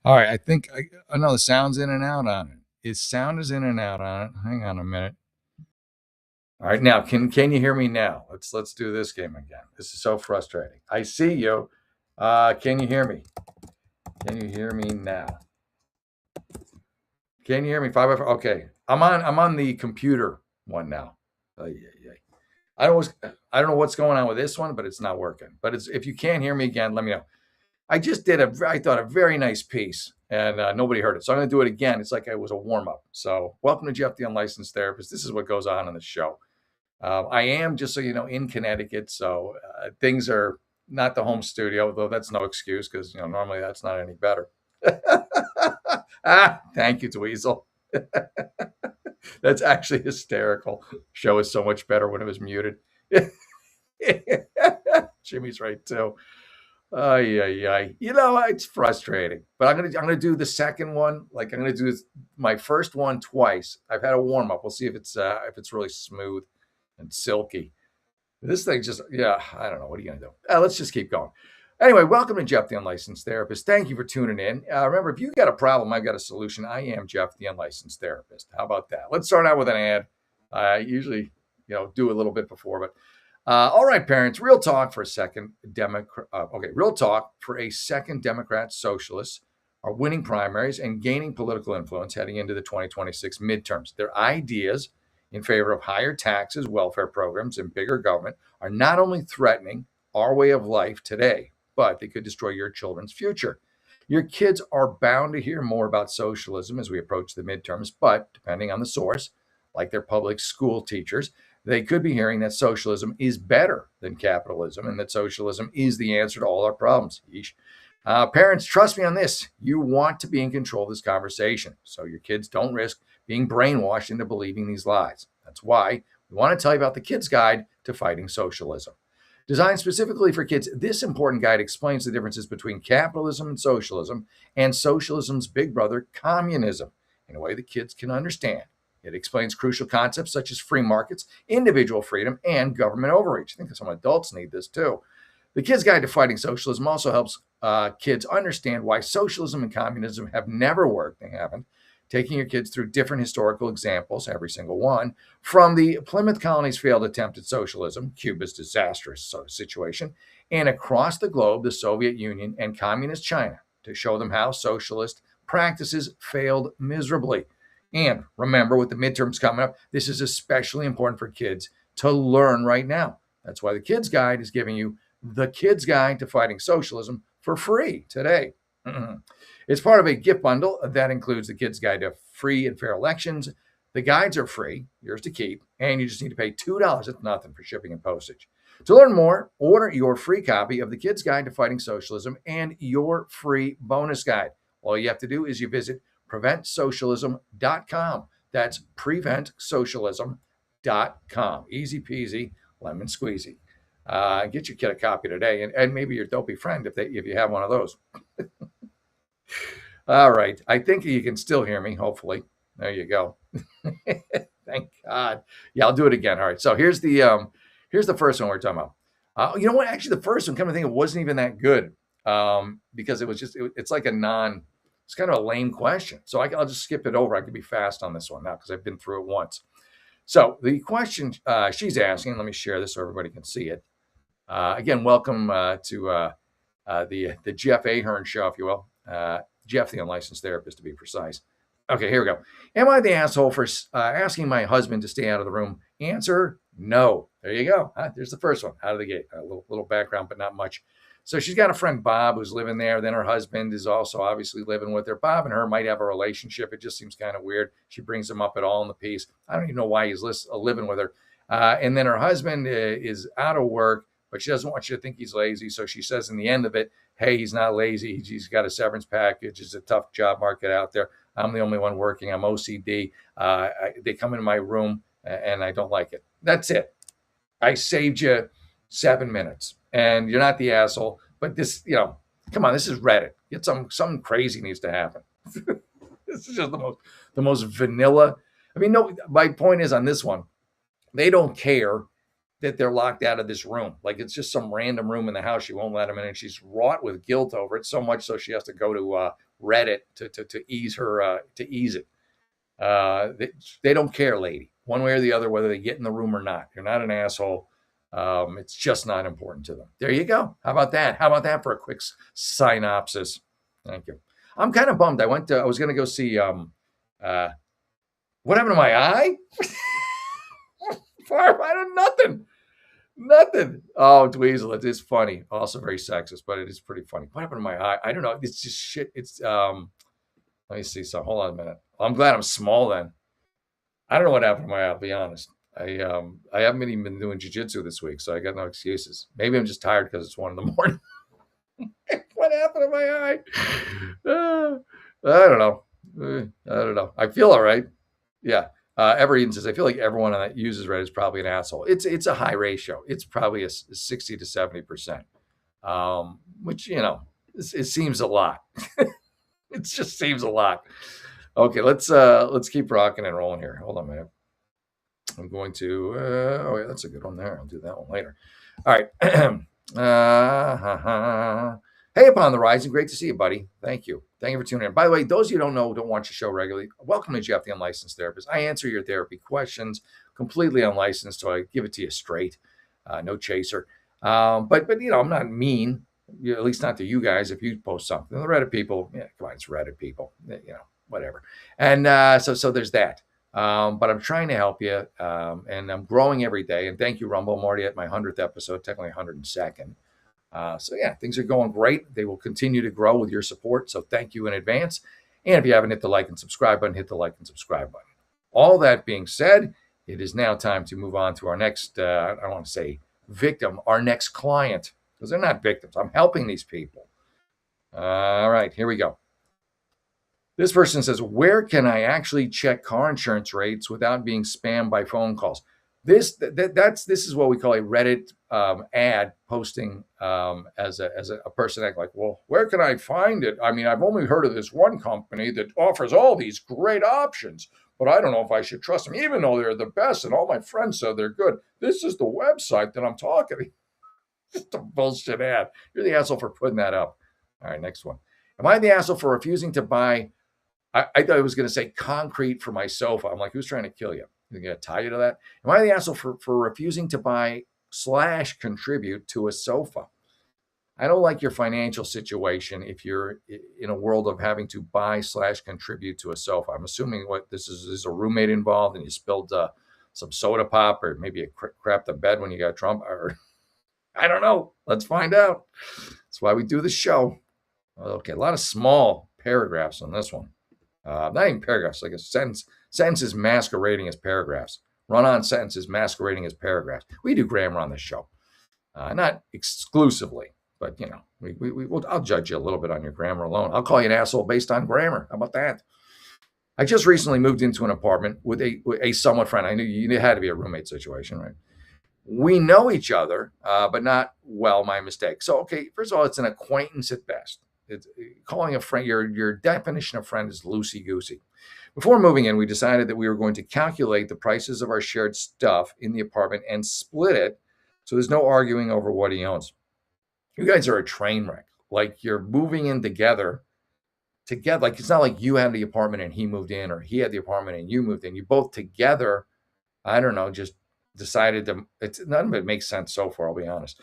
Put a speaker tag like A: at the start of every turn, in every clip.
A: All right, I think I know the sound's in and out on it. Its sound is in and out on it. Hang on a minute. All right, now can you hear me now? Let's do this game again. This is so frustrating. I see you. Can you hear me? Can you hear me now? Can you hear me? 5 by 5. Okay, I'm on the computer one now. Yeah. I don't I don't know what's going on with this one, but it's not working. But it's if you can't hear me again, let me know. I just did I thought a very nice piece, and nobody heard it. So I'm going to do it again. It's like it was a warm up. So welcome to Jeff the Unlicensed Therapist. This is what goes on the show. I am, just so you know, in Connecticut, so things are not the home studio, though that's no excuse because normally that's not any better. Thank you, Dweezil. That's actually hysterical. Show is so much better when it was muted. Jimmy's right too. Ay, ay, ay. It's frustrating. But I'm gonna do the second one. Like I'm gonna do my first one twice. I've had a warm up. We'll see if it's really smooth and silky. This thing just, yeah, I don't know. What are you gonna do? Let's just keep going. Anyway, welcome to Jeff the Unlicensed Therapist. Thank you for tuning in. Remember, if you got a problem, I've got a solution. I am Jeff the Unlicensed Therapist. How about that? Let's start out with an ad. I usually, do a little bit before, but all right, parents, real talk for a second. Real talk for a second. Democrats, socialists are winning primaries and gaining political influence heading into the 2026 midterms. Their ideas in favor of higher taxes, welfare programs, and bigger government are not only threatening our way of life today, but they could destroy your children's future. Your kids are bound to hear more about socialism as we approach the midterms, but depending on the source, like their public school teachers, they could be hearing that socialism is better than capitalism and that socialism is the answer to all our problems. Parents, trust me on this. You want to be in control of this conversation so your kids don't risk being brainwashed into believing these lies. That's why we want to tell you about the Kids Guide to Fighting Socialism. Designed specifically for kids, this important guide explains the differences between capitalism and socialism's big brother, communism, in a way that kids can understand. It explains crucial concepts such as free markets, individual freedom, and government overreach. I think some adults need this too. The Kids Guide to Fighting Socialism also helps kids understand why socialism and communism have never worked. They haven't. Taking your kids through different historical examples, every single one, from the Plymouth Colony's failed attempt at socialism, Cuba's disastrous situation, and across the globe, the Soviet Union and Communist China, to show them how socialist practices failed miserably. And remember, with the midterms coming up, this is especially important for kids to learn right now. That's why the Kids Guide is giving you the Kids Guide to Fighting Socialism for free today. It's part of a gift bundle that includes the Kids Guide to Free and Fair Elections. The guides are free, yours to keep, and you just need to pay $2. That's nothing for shipping and postage. To learn more, order your free copy of the Kids Guide to Fighting Socialism and your free bonus guide. All you have to do is you visit PreventSocialism.com. That's PreventSocialism.com. Easy peasy, lemon squeezy. Get your kid a copy today, and maybe your dopey friend if you have one of those. All right. I think you can still hear me, hopefully. There you go. Thank God. Yeah, I'll do it again. All right. So here's the first one we're talking about. You know what? Actually, the first one, come to think, it wasn't even that good because it was just it's like it's kind of a lame question. So I'll just skip it over. I could be fast on this one now because I've been through it once. So the question she's asking, let me share this so everybody can see it. Again, welcome to the Jeff Ahern show, if you will. Jeff, the Unlicensed Therapist, to be precise. Okay, here we go. Am I the asshole for asking my husband to stay out of the room? Answer, no. There you go. There's the first one, out of the gate. A little background, but not much. So she's got a friend, Bob, who's living there. Then her husband is also obviously living with her. Bob and her might have a relationship. It just seems kind of weird. She brings him up at all in the piece. I don't even know why he's living with her. And then her husband is out of work, but she doesn't want you to think he's lazy. So she says in the end of it, hey, he's not lazy. He's got a severance package. It's a tough job market out there. I'm the only one working. I'm OCD. They come into my room and I don't like it. That's it. I saved you 7 minutes and you're not the asshole. But this, come on, this is Reddit. Get something crazy needs to happen. This is just the most vanilla. I mean, no, my point is on this one, they don't care that they're locked out of this room. Like it's just some random room in the house. She won't let them in, and she's wrought with guilt over it so much so she has to go to Reddit to ease her to ease it. They don't care, lady, one way or the other, whether they get in the room or not. You're not an asshole. It's just not important to them. There you go. How about that? How about that for a quick synopsis? Thank you. I'm kind of bummed. I was going to go see, what happened to my eye? I don't, nothing. Oh, Dweezil, it is funny. Also very sexist, but it is pretty funny. What happened to my eye? I don't know. It's just shit. It's, let me see. So hold on a minute. I'm glad I'm small then. I don't know what happened to my eye, I'll be honest. I haven't even been doing jiu-jitsu this week, so I got no excuses. Maybe I'm just tired because it's 1 a.m. What happened to my eye? I don't know. I feel all right. Yeah. Everett says, I feel like everyone that uses Reddit is probably an asshole. It's a high ratio. It's probably a 60 to 70%, which, it seems a lot. It just seems a lot. Okay, let's keep rocking and rolling here. Hold on a minute. I'm going to, oh yeah, that's a good one there. I'll do that one later. All right. Hey, Upon the Rising, great to see you, buddy. Thank you for tuning in. By the way, those of you who don't watch the show regularly, welcome to Jeff, the Unlicensed Therapist. I answer your therapy questions, completely unlicensed, so I give it to you straight, no chaser. But I'm not mean, at least not to you guys. If you post something, the Reddit people, yeah, come on, it's Reddit people, whatever. And so there's that. But I'm trying to help you, and I'm growing every day. And thank you, Rumble. I'm already at my 100th episode, technically 102nd. So yeah, things are going great. They will continue to grow with your support. So thank you in advance. And if you haven't hit the like and subscribe button, hit the like and subscribe button. All that being said, it is now time to move on to our next, I don't want to say victim, our next client, because they're not victims. I'm helping these people. All right, here we go. This person says, where can I actually check car insurance rates without being spammed by phone calls? This is what we call a Reddit ad posting as a person act like, well, where can I find it? I mean, I've only heard of this one company that offers all these great options, but I don't know if I should trust them, even though they're the best and all my friends said they're good. This is the website that I'm talking about. Just a bullshit ad. You're the asshole for putting that up. All right, next one. Am I the asshole for refusing to buy? I thought I was going to say concrete for my sofa. I'm like, who's trying to kill you? You're going to tie you to that? Am I the asshole for refusing to buy / contribute to a sofa? I don't like your financial situation if you're in a world of having to buy / contribute to a sofa. I'm assuming what this is a roommate involved and you spilled some soda pop or maybe you crapped the bed when you got Trump. Or I don't know. Let's find out. That's why we do the show. Okay, a lot of small paragraphs on this one. Not even paragraphs, like a sentence. Sentences masquerading as paragraphs. Run-on sentences masquerading as paragraphs. We do grammar on this show. Not exclusively, but, I'll judge you a little bit on your grammar alone. I'll call you an asshole based on grammar. How about that? I just recently moved into an apartment with a somewhat friend. I knew you had to be a roommate situation, right? We know each other, but not well, my mistake. So, okay, first of all, it's an acquaintance at best. It's calling a friend, your definition of friend is loosey-goosey. Before moving in, we decided that we were going to calculate the prices of our shared stuff in the apartment and split it so there's no arguing over what he owns. You guys are a train wreck. Like you're moving in together. Like it's not like you had the apartment and he moved in, or he had the apartment and you moved in. You both together, I don't know, just decided to, none of it makes sense so far, I'll be honest.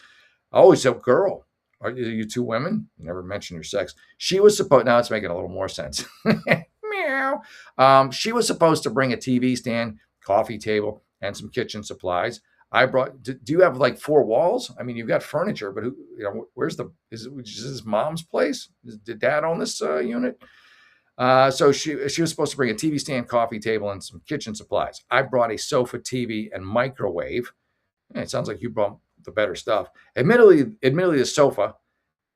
A: I always said, girl, are you two women? You never mentioned your sex. She was supposed, now it's making a little more sense. Meow. She was supposed to bring a TV stand, coffee table, and some kitchen supplies. I brought, do you have like 4 walls? I mean, you've got furniture, but where's is his mom's place? Did dad own this unit? So she was supposed to bring a TV stand, coffee table, and some kitchen supplies. I brought a sofa, TV, and microwave. It sounds like you brought the better stuff. Admittedly, the sofa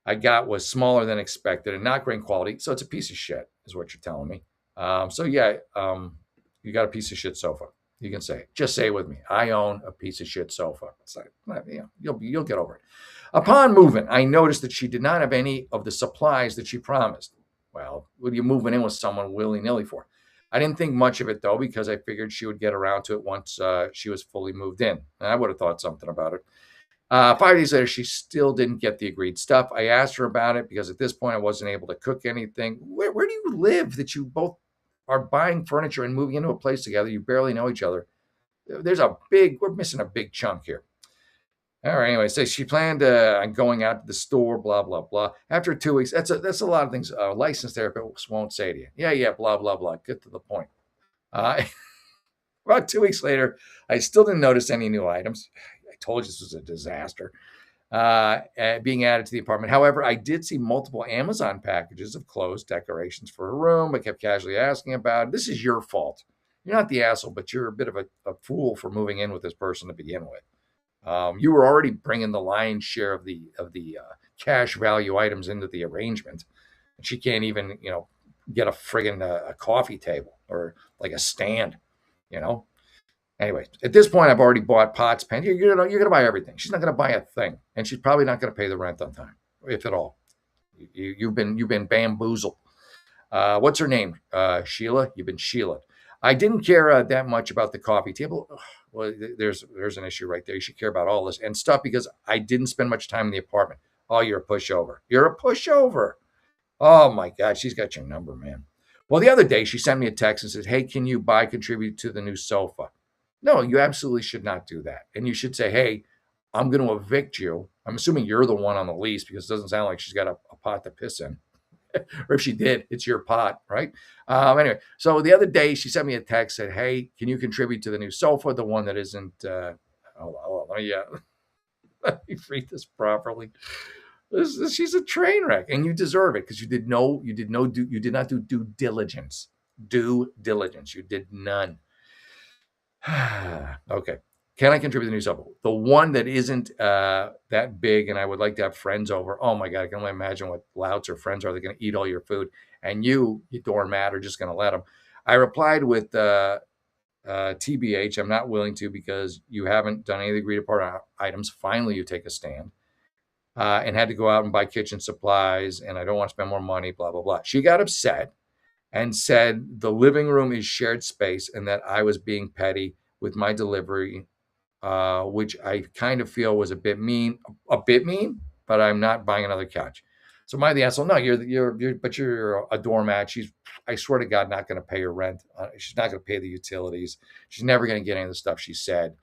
A: I got was smaller than expected and not great quality. So it's a piece of shit, is what you're telling me. You got a piece of shit sofa. You can say it. Just say it with me. I own a piece of shit sofa. It's like, you'll get over it. Upon moving, I noticed that she did not have any of the supplies that she promised. Well, what are you moving in with someone willy-nilly for? I didn't think much of it, though, because I figured she would get around to it once she was fully moved in. And I would have thought something about it. 5 days later, she still didn't get the agreed stuff. I asked her about it because at this point I wasn't able to cook anything. Where do you live that you both are buying furniture and moving into a place together? You barely know each other. We're missing a big chunk here. All right. Anyway, so she planned on going out to the store, blah, blah, blah. After 2 weeks, that's a lot of things a licensed therapist won't say to you. Yeah, blah, blah, blah. Get to the point. About 2 weeks later, I still didn't notice any new items. I told you this was a disaster being added to the apartment. However, I did see multiple Amazon packages of clothes, decorations for her room. I kept casually asking about it. This is your fault. You're not the asshole, but you're a bit of a fool for moving in with this person to begin with. You were already bringing the lion's share of the cash value items into the arrangement. And she can't even, get a friggin' a coffee table or like a stand, Anyway, at this point, I've already bought pots, pans. You're gonna buy everything. She's not gonna buy a thing, and she's probably not gonna pay the rent on time, if at all. You've been bamboozled. What's her name? Sheila. You've been Sheila. I didn't care that much about the coffee table. Well, there's an issue right there. You should care about all this and stuff because I didn't spend much time in the apartment. Oh, you're a pushover. You're a pushover. Oh my God, she's got your number, man. Well, the other day she sent me a text and said, "Hey, can you contribute to the new sofa?" No, you absolutely should not do that. And you should say, "Hey, I'm going to evict you." I'm assuming you're the one on the lease because it doesn't sound like she's got a pot to piss in. Or if she did, it's your pot, right? Anyway, so the other day she sent me a text, said, "Hey, can you contribute to the new sofa, the one that isn't?" Let me read this properly. She's a train wreck, and you deserve it because you did not do due diligence. Due diligence, you did none. Okay. Can I contribute to the new sofa? The one that isn't that big, and I would like to have friends over. Oh my God, I can only imagine what louts or friends are. They're going to eat all your food, and you doormat, are just going to let them. I replied with TBH, I'm not willing to because you haven't done any of the agreed upon items. Finally, you take a stand. And had to go out and buy kitchen supplies, and I don't want to spend more money, blah, blah, blah. She got upset and said the living room is shared space and that I was being petty with my delivery, which I kind of feel was a bit mean, but I'm not buying another couch. So am I the asshole? No, you're a doormat. I swear to God, not going to pay her rent. She's not going to pay the utilities. She's never going to get any of the stuff she said.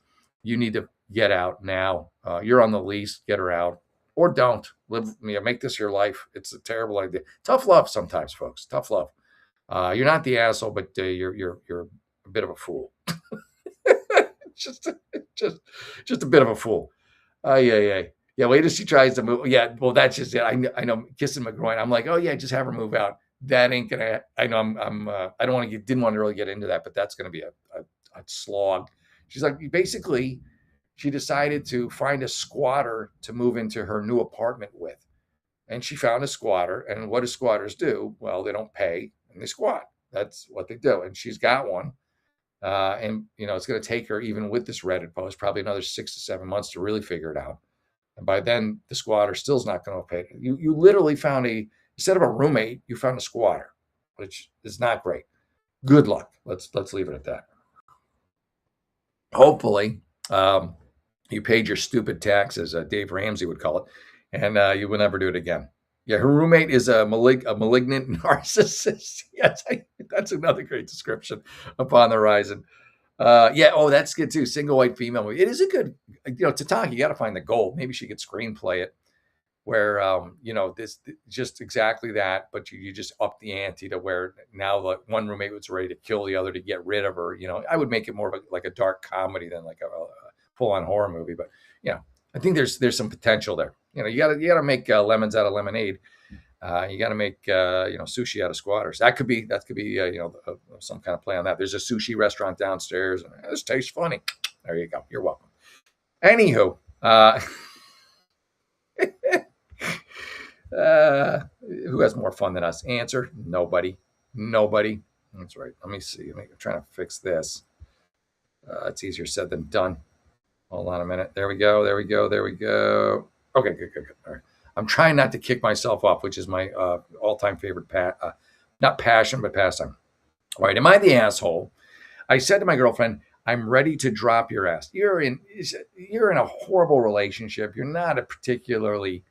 A: You need to get out now. You're on the lease. Get her out. Or don't make this your life. It's a terrible idea. Tough love sometimes, folks. Tough love. You're not the asshole, but you're a bit of a fool. just a bit of a fool. Yeah. Wait till she tries to move. Yeah, well, that's just it. I know, kissing my groin. I'm like, oh yeah, just have her move out. That ain't gonna. I know. I don't want to. Didn't want to really get into that, but that's gonna be a slog. She's like, basically. She decided to find a squatter to move into her new apartment with. And she found a squatter. And what do squatters do? Well, they don't pay and they squat. That's what they do. And she's got one. And, it's going to take her, even with this Reddit post, probably another 6 to 7 months to really figure it out. And by then, the squatter still is not going to pay. You literally found instead of a roommate, you found a squatter, which is not great. Good luck. Let's leave it at that. Hopefully, you paid your stupid taxes, Dave Ramsey would call it, and you will never do it again. Yeah, her roommate is a malignant narcissist. Yes, that's another great description upon the horizon. That's good too. Single white female movie. It is a good, Tataki, you got to find the gold. Maybe she could screenplay it where, this just exactly that, but you just up the ante to where now the one roommate was ready to kill the other to get rid of her. I would make it more of like a dark comedy than like a full-on horror movie, but I think there's some potential there. You gotta make lemons out of lemonade. You gotta make sushi out of squatters. That could be some kind of play on that. There's a sushi restaurant downstairs, and this tastes funny. There you go. You're welcome. Anywho, who has more fun than us? Answer: nobody. That's right. Let me see. I'm trying to fix this. It's easier said than done. Hold on a minute. There we go. Okay, good. All right. I'm trying not to kick myself off, which is my all-time favorite, not passion, but pastime. All right. Am I the asshole? I said to my girlfriend, I'm ready to drop your ass. You're in a horrible relationship. You're not a particularly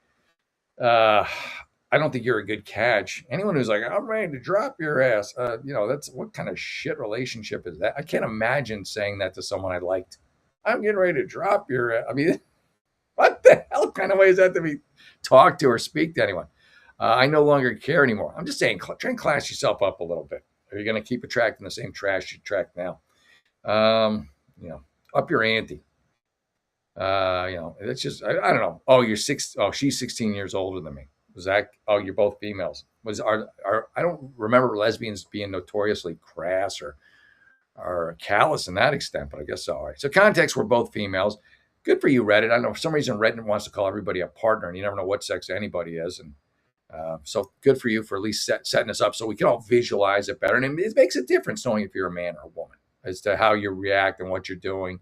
A: I don't think you're a good catch. Anyone who's like, I'm ready to drop your ass, that's what kind of shit relationship is that? I can't imagine saying that to someone I liked. I'm getting ready to drop your ass. I mean, what the hell kind of way is that to be talk to or speak to anyone? I no longer care anymore. I'm just saying, try and class yourself up a little bit. Are you going to keep attracting the same trash you attract now? Up your ante. It's just I don't know. Oh, she's 16 years older than me. Was that? Oh, you're both females. I don't remember lesbians being notoriously crass or callous in that extent, but I guess so. All right. So context, we're both females. Good for you, Reddit. I know for some reason Reddit wants to call everybody a partner, and you never know what sex anybody is. And so good for you for at least setting us up so we can all visualize it better. And it makes a difference knowing if you're a man or a woman as to how you react and what you're doing.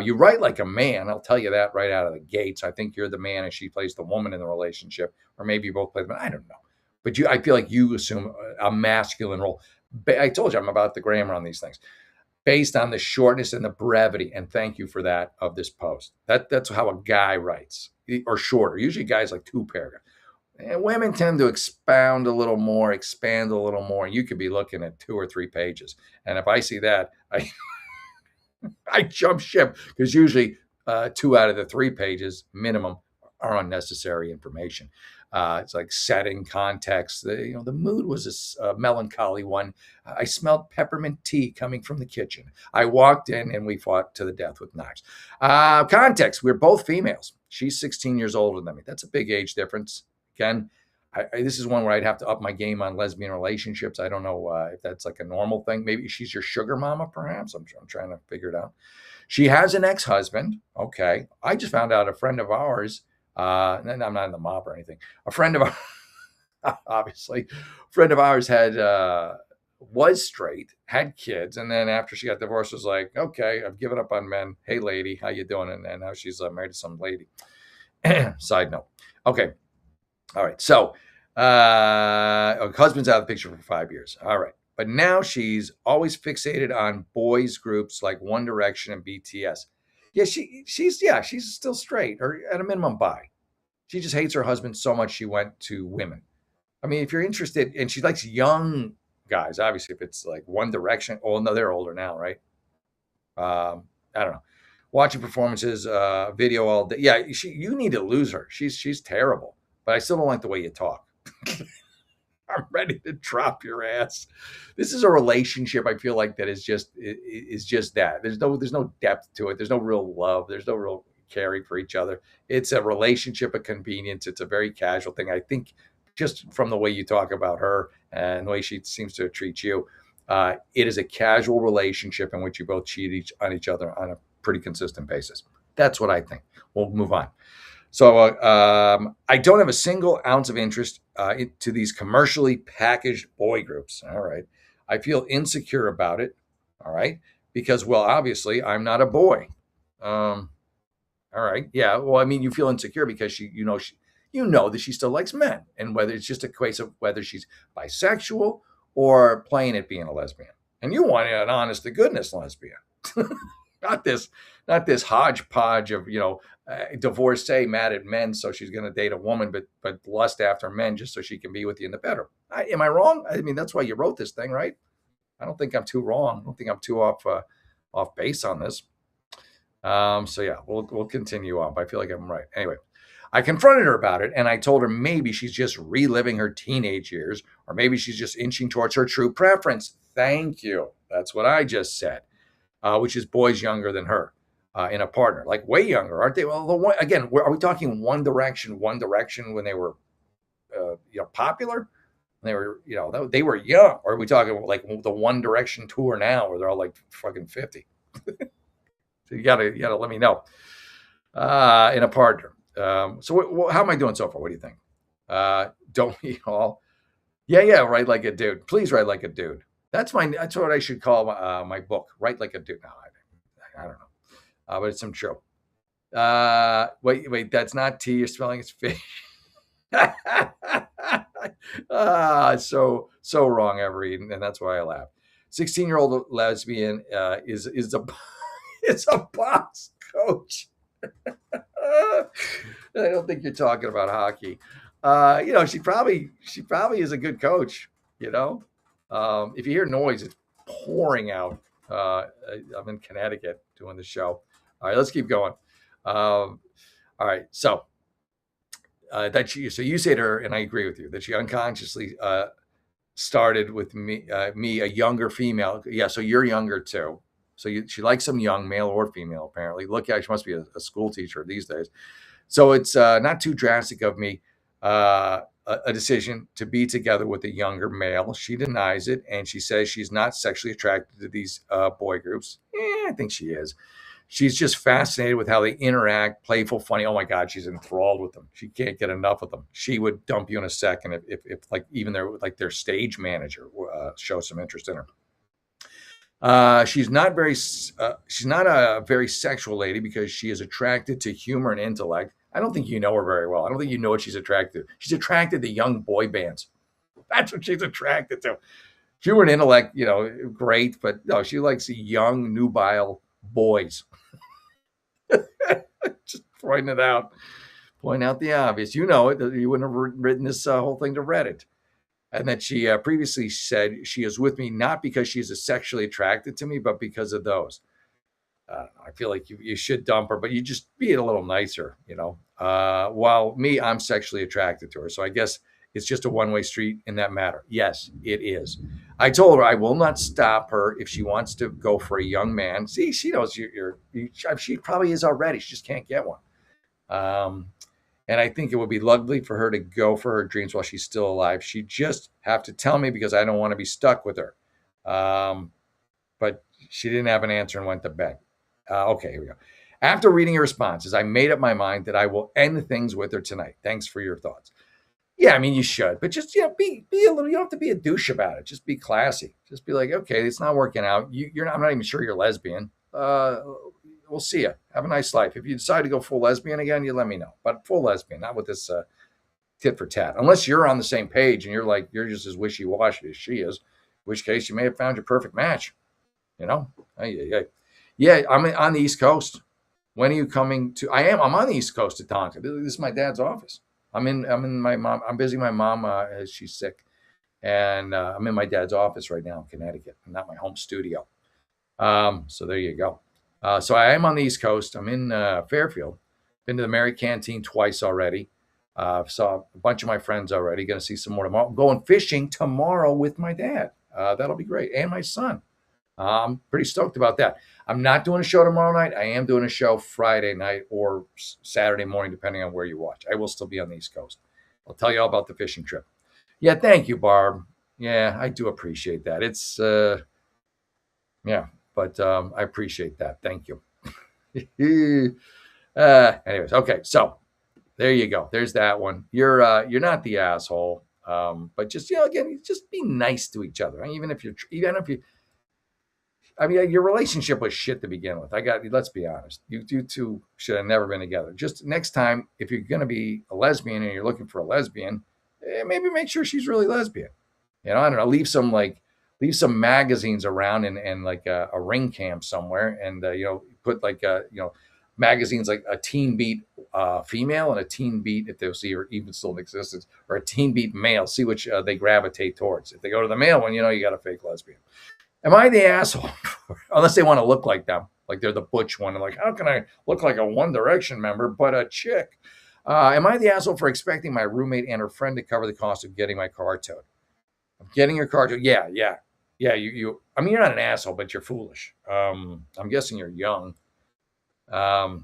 A: You write like a man. I'll tell you that right out of the gates. I think you're the man and she plays the woman in the relationship, or maybe you both play the man. I don't know. But I feel like you assume a masculine role. I told you I'm about the grammar on these things based on the shortness and the brevity. And thank you for that of this post. That's how a guy writes, or shorter. Usually guys like 2 paragraphs. And women tend to expand a little more. You could be looking at 2 or 3 pages. And if I see that, I jump ship because usually 2 out of the 3 pages minimum are unnecessary information. It's like setting, context. The mood was a melancholy one. I smelled peppermint tea coming from the kitchen. I walked in and we fought to the death with knives. Context, we're both females. She's 16 years older than me. That's a big age difference. Again, this is one where I'd have to up my game on lesbian relationships. I don't know if that's like a normal thing. Maybe she's your sugar mama, perhaps. I'm trying to figure it out. She has an ex-husband. Okay. I just found out a friend of ours, and I'm not in the mob or anything. A friend of ours, obviously, friend of ours was straight, had kids, and then after she got divorced, was like, okay, I've given up on men. Hey, lady, how you doing? And now she's married to some lady. Side note. Okay. All right. So husband's out of the picture for 5 years. All right. But now she's always fixated on boys groups like One Direction and BTS. Yeah, she's still straight, or at a minimum bi. She just hates her husband so much she went to women. I mean, if you're interested, and she likes young guys, obviously, if it's like One Direction, oh no, they're older now, right? I don't know. Watching performances, video all day. Yeah, you need to lose her. She's terrible. But I still don't like the way you talk. I'm ready to drop your ass. This is a relationship I feel like that is just that. There's no depth to it. There's no real love. There's no real caring for each other. It's a relationship of convenience. It's a very casual thing. I think just from the way you talk about her and the way she seems to treat you, it is a casual relationship in which you both cheat on each other on a pretty consistent basis. That's what I think. We'll move on. So I don't have a single ounce of interest to these commercially packaged boy groups. All right. I feel insecure about it. All right. Because, well, obviously, I'm not a boy. All right. Yeah. Well, I mean, you feel insecure because you know that she still likes men, and whether it's just a case of whether she's bisexual or playing at being a lesbian. And you want an honest to goodness lesbian. Not this hodgepodge of, divorcee mad at men, so she's going to date a woman, but lust after men just so she can be with you in the bedroom. Am I wrong? I mean, that's why you wrote this thing, right? I don't think I'm too wrong. I don't think I'm too off base on this. So yeah, we'll continue on, but I feel like I'm right. Anyway, I confronted her about it, and I told her maybe she's just reliving her teenage years, or maybe she's just inching towards her true preference. Thank you. That's what I just said. Which is boys younger than her in a partner, like way younger, aren't they? Well, again, are we talking One Direction when they were, popular? They were, they were young, or are we talking like the One Direction tour now, where they're all like fucking 50? So you gotta let me know in a partner. So how am I doing so far? What do you think? Don't we all? Yeah, write like a dude. Please write like a dude. That's what I should call my book. Write like a dude. No, I don't know. But it's some true. Wait, that's not tea. You're spelling it's fish. So wrong, Everett, and that's why I laugh. 16-year-old lesbian is a It's a box coach. I don't think you're talking about hockey. She probably is a good coach. If you hear noise, it's pouring out. I'm in Connecticut doing the show. All right, let's keep going. All right, so so you say to her, and I agree with you, that she unconsciously started with me, a younger female. Yeah, so you're younger too. So she likes some young male or female, apparently. Look at, she must be a school teacher these days. So it's not too drastic of me, a decision to be together with a younger male. She denies it, and she says she's not sexually attracted to these boy groups. I think she is. She's just fascinated with how they interact, playful, funny. Oh my God, she's enthralled with them. She can't get enough of them. She would dump you in a second if like even their stage manager shows some interest in her. She's not a very sexual lady because she is attracted to humor and intellect. I don't think you know her very well. I don't think you know what she's attracted to. She's attracted to young boy bands. That's what she's attracted to. Humor and intellect, great, but no, she likes young, nubile boys. Just pointing it out. Point out the obvious. You know it. You wouldn't have written this whole thing to Reddit. And that she previously said she is with me not because she's sexually attracted to me, but because of those. I feel like you should dump her, but you just be a little nicer, While me, I'm sexually attracted to her. So I guess it's just a one-way street in that matter. Yes, it is. I told her I will not stop her if she wants to go for a young man. See, she knows she probably is already. She just can't get one. And I think it would be lovely for her to go for her dreams while she's still alive. She'd just have to tell me because I don't want to be stuck with her. But she didn't have an answer and went to bed. Okay, here we go. After reading her responses, I made up my mind that I will end things with her tonight. Thanks for your thoughts. Yeah, I mean, you should, but just, be a little, you don't have to be a douche about it. Just be classy. Just be like, okay, it's not working out. I'm not even sure you're lesbian. We'll see you. Have a nice life. If you decide to go full lesbian again, you let me know. But full lesbian, not with this tit for tat. Unless you're on the same page and you're just as wishy-washy as she is, in which case you may have found your perfect match. Yeah, I'm on the East Coast. When are you coming to? I'm on the East Coast of Tonka. This is my dad's office. I'm in my mom. I'm visiting my mom as she's sick, and I'm in my dad's office right now in Connecticut, not my home studio. So there you go. So I am on the East Coast. I'm in Fairfield. Been to the Mary Canteen twice already. Saw a bunch of my friends already. Going to see some more tomorrow. I'm going fishing tomorrow with my dad. That'll be great, and my son. I'm pretty stoked about that. I'm not doing a show tomorrow night. I am doing a show Friday night or Saturday morning, depending on where you watch. I will still be on the East Coast. I'll tell you all about the fishing trip. Yeah, thank you, Barb. Yeah, I do appreciate that. It's, but I appreciate that. Thank you. Anyways, okay, so there you go. There's that one. You're not the asshole, but just again, just be nice to each other. Even if you. I mean, your relationship was shit to begin with. Let's be honest. You two should have never been together. Just next time, if you're going to be a lesbian and you're looking for a lesbian, maybe make sure she's really lesbian. I don't know. Leave some magazines around and like a ring camp somewhere, and put like magazines like a Teen Beat female and a Teen Beat, if they'll see her even still in existence, or a Teen Beat male. See which they gravitate towards. If they go to the male one, you got a fake lesbian. Am I the asshole? Unless they want to look like them, like they're the butch one. And like, how can I look like a One Direction member, but a chick? Am I the asshole for expecting my roommate and her friend to cover the cost of getting my car towed? Getting your car towed? Yeah. You. I mean, you're not an asshole, but you're foolish. I'm guessing you're young. I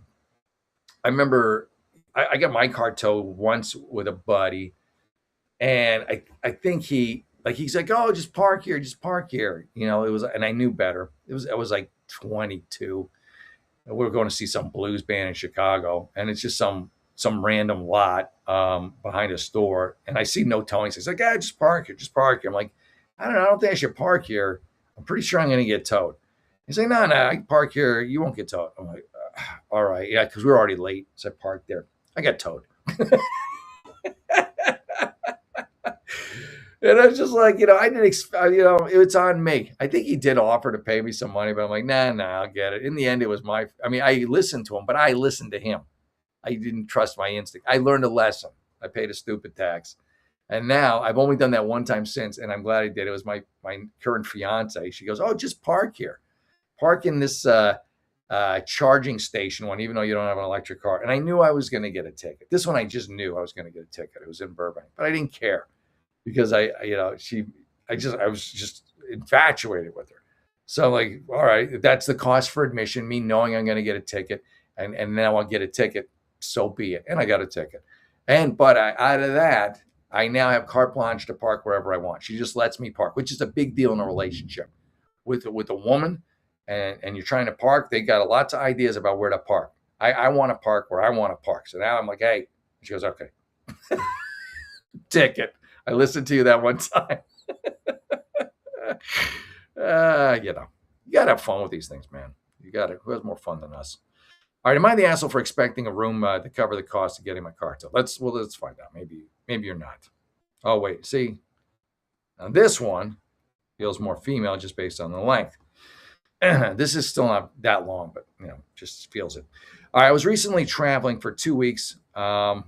A: remember I got my car towed once with a buddy, and I think he's like, oh, just park here. It was, and I knew better. I was like 22. We were going to see some blues band in Chicago, and it's just some random lot behind a store. And I see no towing. He's like, just park here. I'm like, I don't think I should park here. I'm pretty sure I'm going to get towed. He's like, no, I can park here. You won't get towed. I'm like, all right. Yeah, because we were already late. So I parked there. I got towed. And I was just like, I didn't expect, it's on me. I think he did offer to pay me some money, but I'm like, nah, I'll get it. In the end, it was I listened to him, but I listened to him. I didn't trust my instinct. I learned a lesson. I paid a stupid tax. And now I've only done that one time since, and I'm glad I did. It was my current fiance. She goes, "Oh, just park here. Park in this charging station one, even though you don't have an electric car." And I knew I was going to get a ticket. This one, I just knew I was going to get a ticket. It was in Burbank, but I didn't care because I was just infatuated with her. So I'm like, all right, that's the cost for admission, me knowing I'm going to get a ticket, and now I'll get a ticket. So be it. And I got a ticket. But out of that, I now have carte blanche to park wherever I want. She just lets me park, which is a big deal in a relationship with a woman. And you're trying to park. They got lots of ideas about where to park. I want to park where I want to park. So now I'm like, hey. She goes, okay. Ticket. I listened to you that one time. You got to have fun with these things, man. Who has more fun than us? All right, am I the asshole for expecting a room to cover the cost of getting my car towed? Let's find out. Maybe you're not. Oh, wait. See, now this one feels more female just based on the length. This is still not that long, but just feels it. All right, I was recently traveling for 2 weeks, and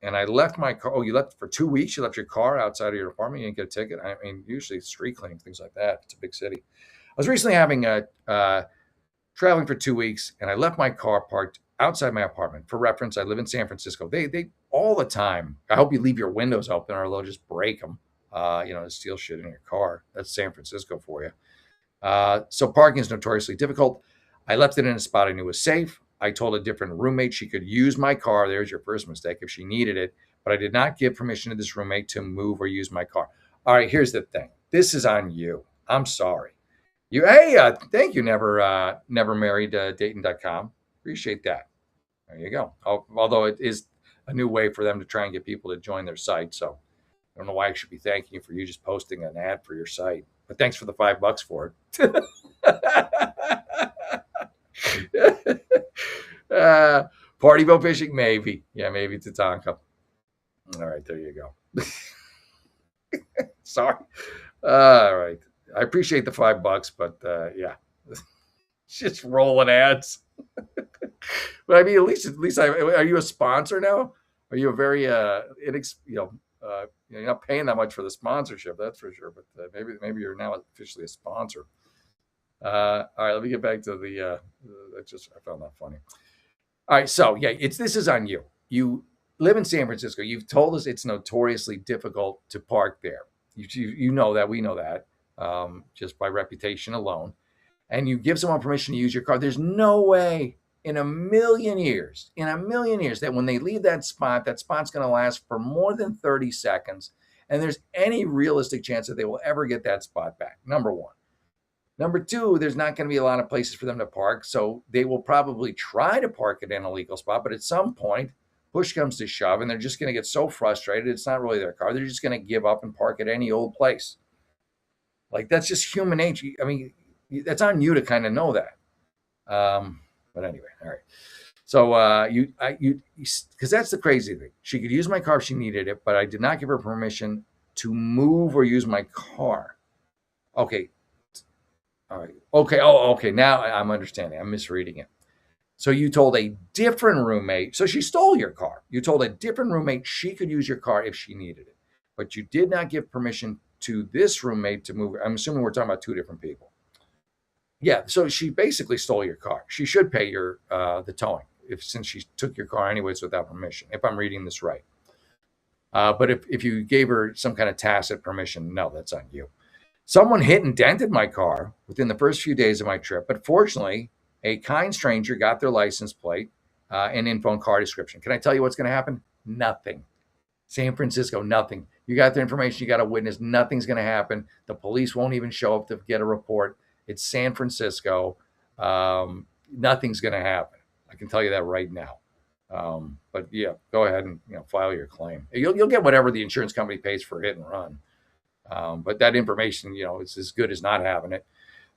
A: I left my car. Oh, you left for 2 weeks? You left your car outside of your apartment? You didn't get a ticket? I mean, usually street cleaning, things like that. It's a big city. I was recently traveling for 2 weeks, and I left my car parked outside my apartment. For reference, I live in San Francisco. They all the time. I hope you leave your windows open, or they'll just break them. To steal shit in your car. That's San Francisco for you. So parking is notoriously difficult. I left it in a spot I knew was safe. I told a different roommate she could use my car. There's your first mistake if she needed it. But I did not give permission to this roommate to move or use my car. All right, here's the thing. This is on you. I'm sorry. Thank you, never married Dayton.com. Appreciate that. There you go. Although it is a new way for them to try and get people to join their site. So I don't know why I should be thanking you for you just posting an ad for your site. But thanks for the $5 for it. Party boat fishing, maybe. Yeah, maybe Tatanka. All right, there you go. Sorry. All right. I appreciate the $5, but yeah, just rolling ads. But I mean, at least are you a sponsor now? Are you a very you're not paying that much for the sponsorship, that's for sure. But maybe you're now officially a sponsor. All right, let me get back to the. I found that funny. All right, so yeah, this is on you. You live in San Francisco. You've told us it's notoriously difficult to park there. You know that, we know that, just by reputation alone. And you give someone permission to use your car. There's no way in a million years that when they leave that spot's going to last for more than 30 seconds. And there's any realistic chance that they will ever get that spot back. Number one. Number two, there's not going to be a lot of places for them to park. So they will probably try to park it in an illegal spot. But at some point, push comes to shove, and they're just going to get so frustrated. It's not really their car. They're just going to give up and park at any old place. Like, that's just human nature. I mean, that's on you to kind of know that. But anyway, all right. So because that's the crazy thing. She could use my car if she needed it, but I did not give her permission to move or use my car. Okay. All right. Okay. Oh, okay. Now I'm understanding. I'm misreading it. So you told a different roommate. So she stole your car. You told a different roommate she could use your car if she needed it, but you did not give permission to this roommate to move. I'm assuming we're talking about two different people. Yeah. So she basically stole your car. She should pay your the towing since she took your car anyways without permission, if I'm reading this right. But if you gave her some kind of tacit permission, no, that's on you. Someone hit and dented my car within the first few days of my trip, but fortunately, a kind stranger got their license plate and info and car description. Can I tell you what's going to happen? Nothing. San Francisco, nothing. You got their information, you got a witness, nothing's going to happen. The police won't even show up to get a report. It's San Francisco. Nothing's going to happen. I can tell you that right now. But yeah, go ahead and file your claim. You'll get whatever the insurance company pays for hit and run. But that information, is as good as not having it.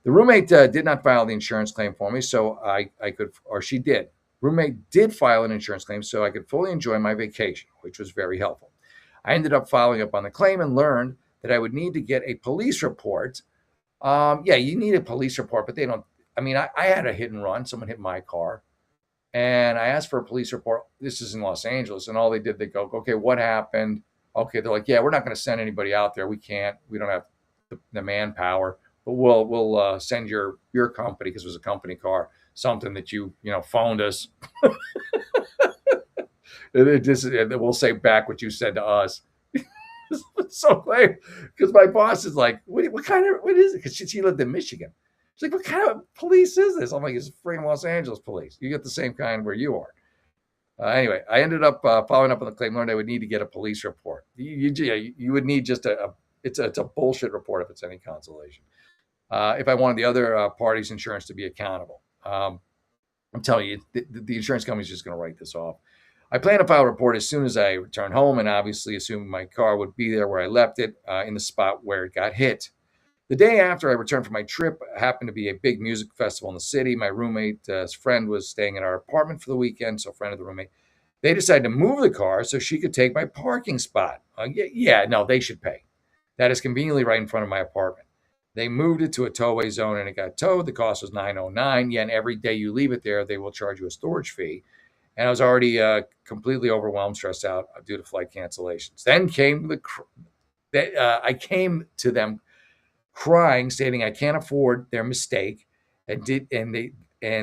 A: The roommate did not file the insurance claim for me, so I could, or she did. Roommate did file an insurance claim so I could fully enjoy my vacation, which was very helpful. I ended up following up on the claim and learned that I would need to get a police report. Yeah, you need a police report, but they don't. I mean, I had a hit and run. Someone hit my car, and I asked for a police report. This is in Los Angeles, and all they did, they go, okay, what happened? Okay, they're like, yeah, we're not going to send anybody out there. We can't. We don't have the manpower, but we'll send your company, because it was a company car, something that you phoned us. We'll say back what you said to us. It's so lame, because my boss is like, what is it? Because she lived in Michigan. She's like, what kind of police is this? I'm like, it's freaking Los Angeles police. You get the same kind where you are. Anyway, I ended up following up on the claim, learned I would need to get a police report. You would need just it's a bullshit report if it's any consolation. If I wanted the other party's insurance to be accountable. I'm telling you, the insurance company's just going to write this off. I plan to file a report as soon as I return home, and obviously assume my car would be there where I left it, in the spot where it got hit. The day after I returned from my trip, happened to be a big music festival in the city. My roommate's friend was staying in our apartment for the weekend, so a friend of the roommate. They decided to move the car so she could take my parking spot. No, they should pay. That is conveniently right in front of my apartment. They moved it to a towaway zone and it got towed. The cost was $9.09. Yeah, and every day you leave it there, they will charge you a storage fee. And I was already completely overwhelmed, stressed out due to flight cancellations. Then came I came to them crying, stating I can't afford their mistake, and they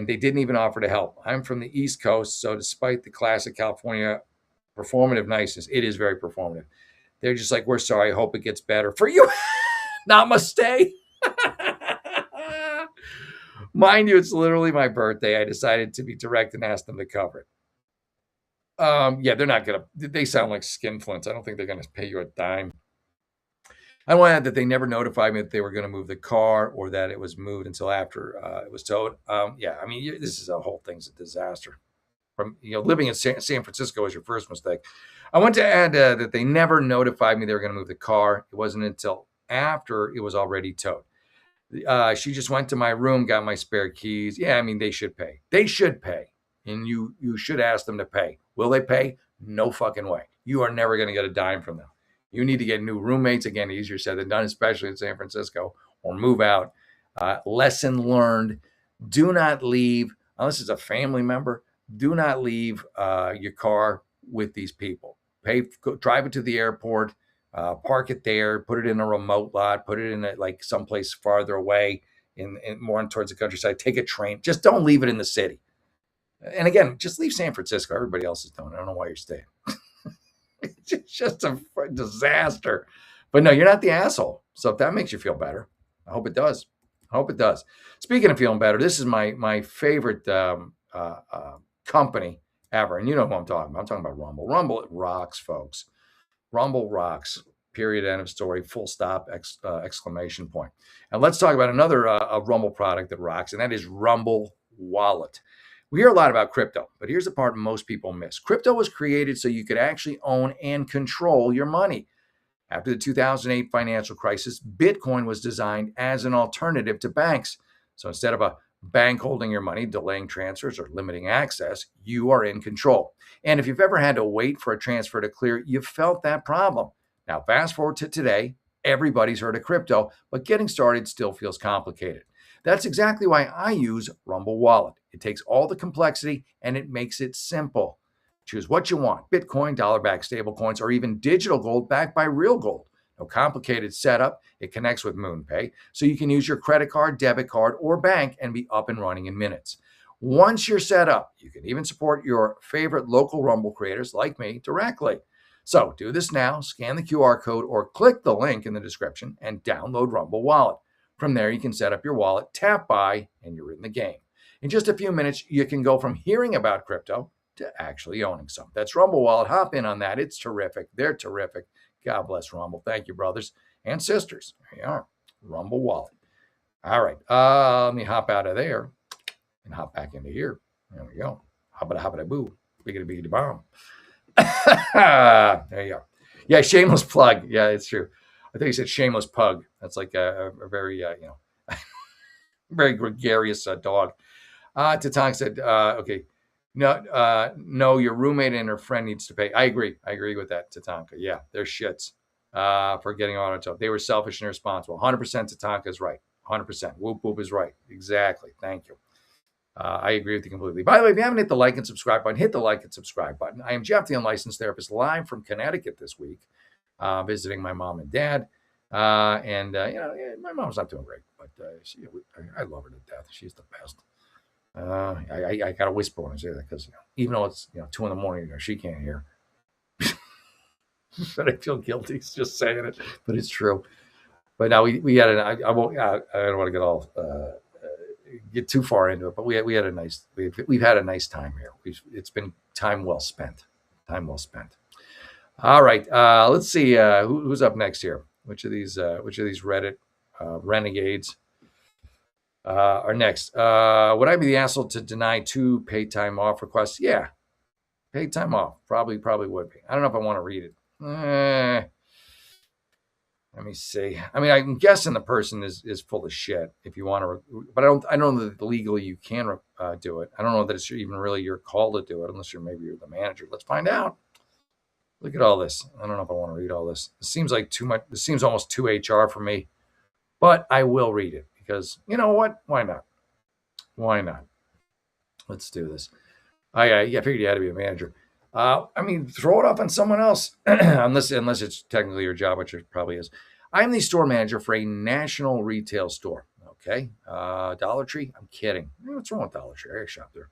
A: didn't even offer to help. I'm from the East Coast, so despite the classic California performative niceness, it is very performative. They're just like, we're sorry. I hope it gets better for you. Namaste. Mind you, it's literally my birthday. I decided to be direct and ask them to cover it. Yeah, they're not gonna. They sound like skinflints. I don't think they're gonna pay you a dime. I want to add that they never notified me that they were going to move the car or that it was moved until after it was towed. Yeah, I mean, this is a whole thing's a disaster. From living in San Francisco was your first mistake. I want to add that they never notified me they were going to move the car. It wasn't until after it was already towed. She just went to my room, got my spare keys. Yeah, I mean, they should pay. They should pay. And you should ask them to pay. Will they pay? No fucking way. You are never going to get a dime from them. You need to get new roommates. Again, easier said than done, especially in San Francisco, or move out. Lesson learned. Do not leave, unless it's a family member, do not leave your car with these people. Drive it to the airport, park it there, put it in a remote lot, put it in like someplace farther away, in more towards the countryside. Take a train. Just don't leave it in the city. And again, just leave San Francisco. Everybody else is doing it. I don't know why you're staying. It's just a disaster. But no, you're not the asshole. So if that makes you feel better, I hope it does. I hope it does. Speaking of feeling better, this is my favorite company ever. And you know who I'm talking about. I'm talking about Rumble. Rumble, it rocks, folks. Rumble rocks. Period. End of story. Full stop. Exclamation point. And let's talk about another Rumble product that rocks, and that is Rumble Wallet. We hear a lot about crypto, but here's the part most people miss. Crypto was created so you could actually own and control your money. After the 2008 financial crisis, Bitcoin was designed as an alternative to banks. So instead of a bank holding your money, delaying transfers, or limiting access, you are in control. And if you've ever had to wait for a transfer to clear, you've felt that problem. Now, fast forward to today, everybody's heard of crypto, but getting started still feels complicated. That's exactly why I use Rumble Wallet. It takes all the complexity and it makes it simple. Choose what you want: Bitcoin, dollar-backed stablecoins, or even digital gold backed by real gold. No complicated setup. It connects with MoonPay, so you can use your credit card, debit card, or bank and be up and running in minutes. Once you're set up, you can even support your favorite local Rumble creators like me directly. So do this now, scan the QR code or click the link in the description and download Rumble Wallet. From there, you can set up your wallet, tap buy, and you're in the game. In just a few minutes, you can go from hearing about crypto to actually owning some. That's Rumble Wallet. Hop in on that. It's terrific. They're terrific. God bless Rumble. Thank you, brothers and sisters. There you are. Rumble Wallet. All right. Let me hop out of there and hop back into here. There we go. Hoppity boo. Biggity biggity bomb. There you go. Yeah, shameless plug. Yeah, it's true. I think he said shameless pug. That's like a very, very gregarious dog. Tatank said, okay, no, your roommate and her friend needs to pay. I agree with that, Tatanka. Yeah, they're shits. for getting on its own. They were selfish and irresponsible. 100% Tatanka is right. 100%. Whoop whoop is right. Exactly. Thank you. I agree with you completely. By the way, if you haven't hit the like and subscribe button, hit the like and subscribe button. I am Jeff, the unlicensed therapist, live from Connecticut this week, visiting my mom and dad. My mom's not doing great, but I love her to death. She's the best. I got to whisper when I say that because even though it's 2 a.m, she can't hear. But I feel guilty just saying it, but it's true. But now we had I don't want to get too far into it, but we've had a nice time here. It's been time well spent. Time well spent. All right, let's see who's up next here. Which of these Reddit renegades are next? Would I be the asshole to deny 2 paid time off requests? Yeah, paid time off probably would be. I don't know if I want to read it. Let me see. I mean, I'm guessing the person is full of shit. If you want to, but I don't know that legally you can do it. I don't know that it's even really your call to do it, unless you're the manager. Let's find out. Look at all this. I don't know if I want to read all this. It seems like too much. This seems almost too HR for me, but I will read it because you know what? Why not? Why not? Let's do this. I figured you had to be a manager. I mean, throw it off on someone else, unless it's technically your job, which it probably is. I'm the store manager for a national retail store. Okay, Dollar Tree. I'm kidding. What's wrong with Dollar Tree? I shop there.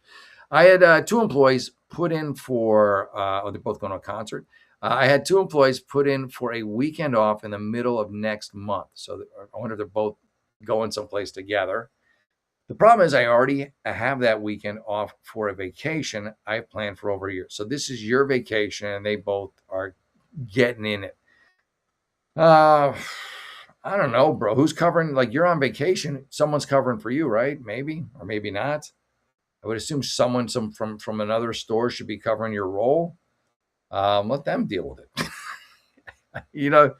A: I had 2 employees put in for. They're both going to a concert. I had 2 employees put in for a weekend off in the middle of next month. So I wonder if they're both going someplace together. The problem is I already have that weekend off for a vacation I've planned for over a year. So this is your vacation, and they both are getting in it. I don't know, bro. Who's covering? Like, you're on vacation. Someone's covering for you, right? Maybe, or maybe not. I would assume someone from another store should be covering your role. Let them deal with it.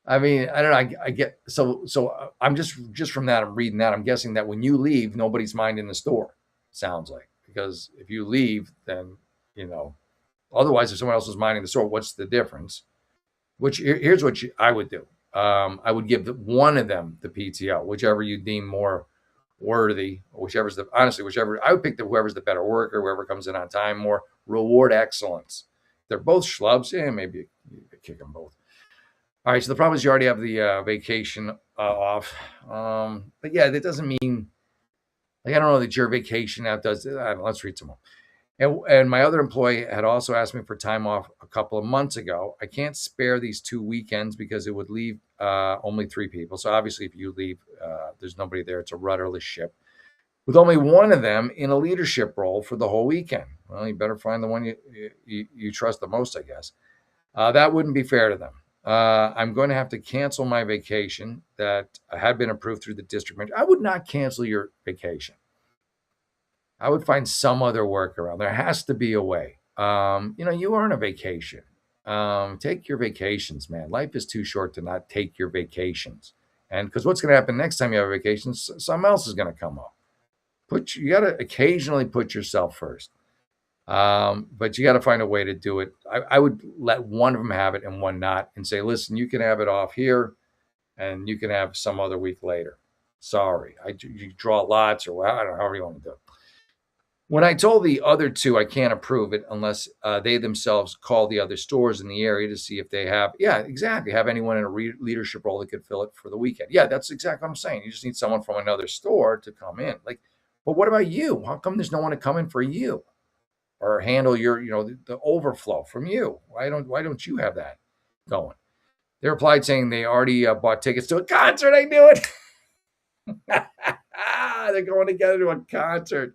A: I mean, I don't know. I get so I'm just from that. I'm reading that. I'm guessing that when you leave, nobody's minding the store. Sounds like, because if you leave, then otherwise, if someone else is minding the store, what's the difference? Here's what I would do. I would give one of them the PTO, whichever you deem more worthy, whichever I would pick whoever's the better worker, whoever comes in on time more. Reward excellence. They're both schlubs. Yeah, maybe you kick them both. All right, so the problem is you already have the vacation off. But yeah, that doesn't mean, I don't know that your vacation app does. Let's read some more. And my other employee had also asked me for time off a couple of months ago. I can't spare these 2 weekends because it would leave only 3 people. So obviously, if you leave, there's nobody there. It's a rudderless ship. With only one of them in a leadership role for the whole weekend. Well, you better find the one you trust the most, I guess. That wouldn't be fair to them. I'm going to have to cancel my vacation that had been approved through the district manager. I would not cancel your vacation. I would find some other workaround. There has to be a way. You earn a vacation. Take your vacations, man. Life is too short to not take your vacations. And because what's going to happen next time you have a vacation, something else is going to come up. You got to occasionally put yourself first. But you got to find a way to do it. I would let one of them have it and one not, and say, listen, you can have it off here and you can have some other week later. Sorry. You draw lots or I don't know, however you want to do it. When I told the other 2 I can't approve it unless they themselves call the other stores in the area to see if they have anyone in a leadership role that could fill it for the weekend. Yeah, that's exactly what I'm saying. You just need someone from another store to come in. But what about you? How come there's no one to come in for you or handle your, the overflow from you? Why don't you have that going? They replied saying they already bought tickets to a concert. I knew it. They're going together to a concert.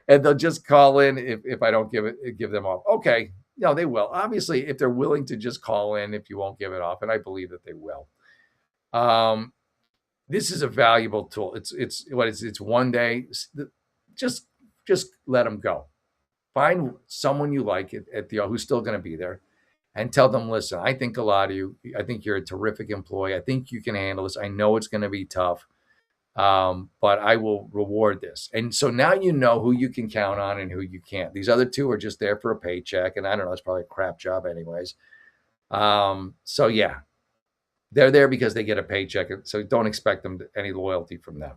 A: And they'll just call in if I don't give them off. Okay, they will. Obviously, if they're willing to just call in if you won't give it off, and I believe that they will. This is a valuable tool. It's one day. Just let them go. Find someone you like at the who's still going to be there, and tell them, listen, I think a lot of you. I think you're a terrific employee. I think you can handle this. I know it's going to be tough. But I will reward this. And so now you know who you can count on and who you can't. These other 2 are just there for a paycheck. And I don't know, it's probably a crap job anyways. So yeah, they're there because they get a paycheck. So don't expect them any loyalty from them.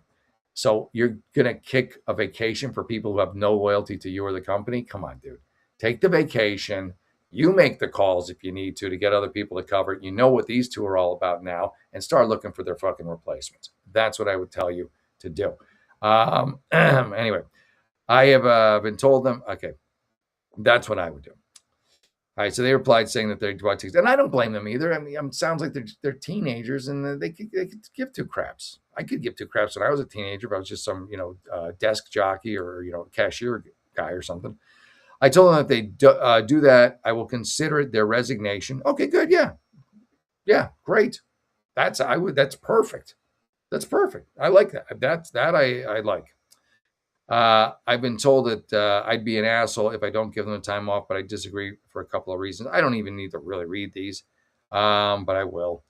A: So you're going to kick a vacation for people who have no loyalty to you or the company? Come on, dude. Take the vacation. You make the calls if you need to get other people to cover it. You know what these two are all about now, and start looking for their fucking replacements. That's what I would tell you to do. Anyway, I have been told them, okay, that's what I would do. All right, so they replied saying that they're drug takers, and I don't blame them either. I mean, it sounds like they're teenagers, and they could give two craps. I could give two craps when I was a teenager, if I was just some desk jockey or cashier guy or something. I told them that they do that, I will consider it their resignation. Okay, good, yeah, great. That's perfect. That's perfect. I like that. I like. I've been told that I'd be an asshole if I don't give them the time off, but I disagree for a couple of reasons. I don't even need to really read these, but I will.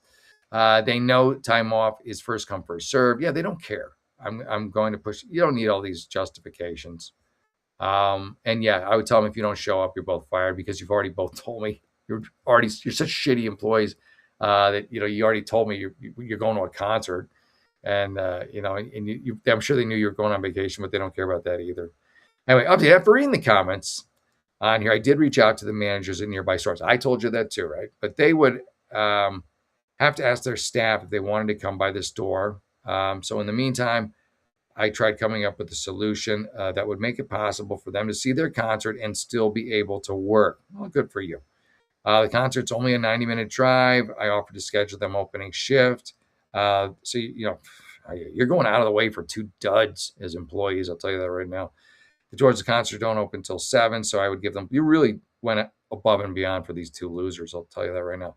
A: They know time off is first come, first serve. Yeah, they don't care. I'm going to push. You don't need all these justifications. And yeah, I would tell them if you don't show up, you're both fired because you've already both told me you're such shitty employees that you already told me you're going to a concert. And, I'm sure they knew you were going on vacation, but they don't care about that either. Anyway, after reading the comments on here, I did reach out to the managers at nearby stores. I told you that too, right? But they would have to ask their staff if they wanted to come by the store. So in the meantime, I tried coming up with a solution that would make it possible for them to see their concert and still be able to work. Well, good for you. The concert's only a 90-minute drive. I offered to schedule them opening shift. So, you're going out of the way for two duds as employees. I'll tell you that right now. The Georgia concert don't open until 7, so I would give them. You really went above and beyond for these two losers. I'll tell you that right now.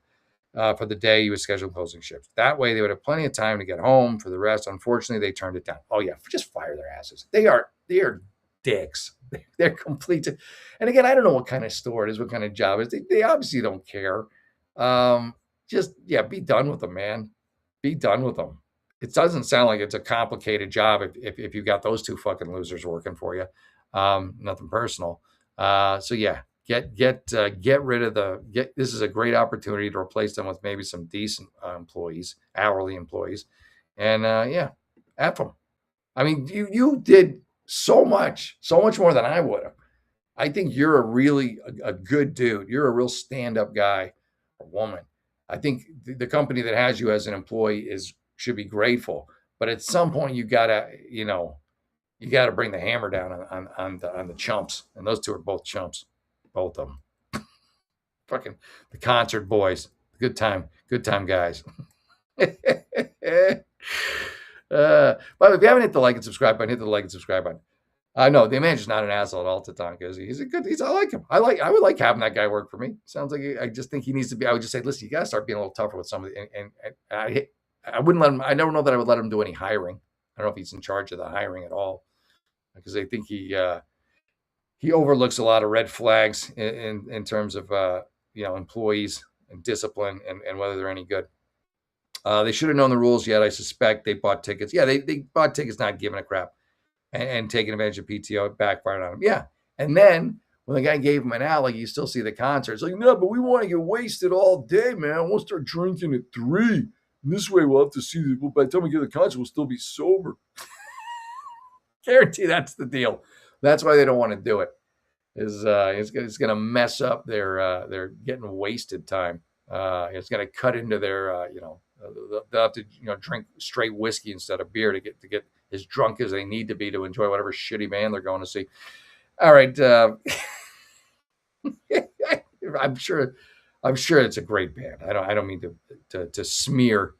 A: For the day you would schedule closing shifts. That way they would have plenty of time to get home for the rest. Unfortunately, they turned it down. Oh yeah, just fire their asses. They are dicks. They're complete. And again, I don't know what kind of store it is, what kind of job it is. They obviously don't care. Be done with them, man. Be done with them. It doesn't sound like it's a complicated job if you got those two fucking losers working for you. Nothing personal. So yeah, get rid of this is a great opportunity to replace them with maybe some decent employees, hourly employees. And F them. I mean, you did so much more than I would have. I think you're a good dude. You're a real stand-up guy or woman. I think the company that has you as an employee should be grateful. But at some point, you gotta bring the hammer down on the chumps. And those two are both chumps, both of them. Fucking the concert boys, good time guys. But if you haven't hit the like and subscribe button, hit the like and subscribe button. No, the manager's not an asshole at all to Tom because I like him. I would like having that guy work for me. Sounds like I just think he needs to be. I would just say, listen, you got to start being a little tougher with somebody. And I wouldn't let him. I never know that I would let him do any hiring. I don't know if he's in charge of the hiring at all because I think he overlooks a lot of red flags in terms of employees and discipline and whether they're any good. They should have known the rules yet. I suspect they bought tickets. Yeah, they bought tickets, not giving a crap. And taking advantage of PTO, it backfired on him. Yeah. And then when the guy gave him an out, you still see the concert. It's like, no, but we want to get wasted all day, man. We'll start drinking at 3. And this way we'll have to see people. By the time we get to the concert, we'll still be sober. Guarantee that's the deal. That's why they don't want to do it. It's going to mess up their getting wasted time. It's going to cut into their, they'll have to, drink straight whiskey instead of beer to get as drunk as they need to be to enjoy whatever shitty band they're going to see. All right. I'm sure it's a great band. I don't mean to smear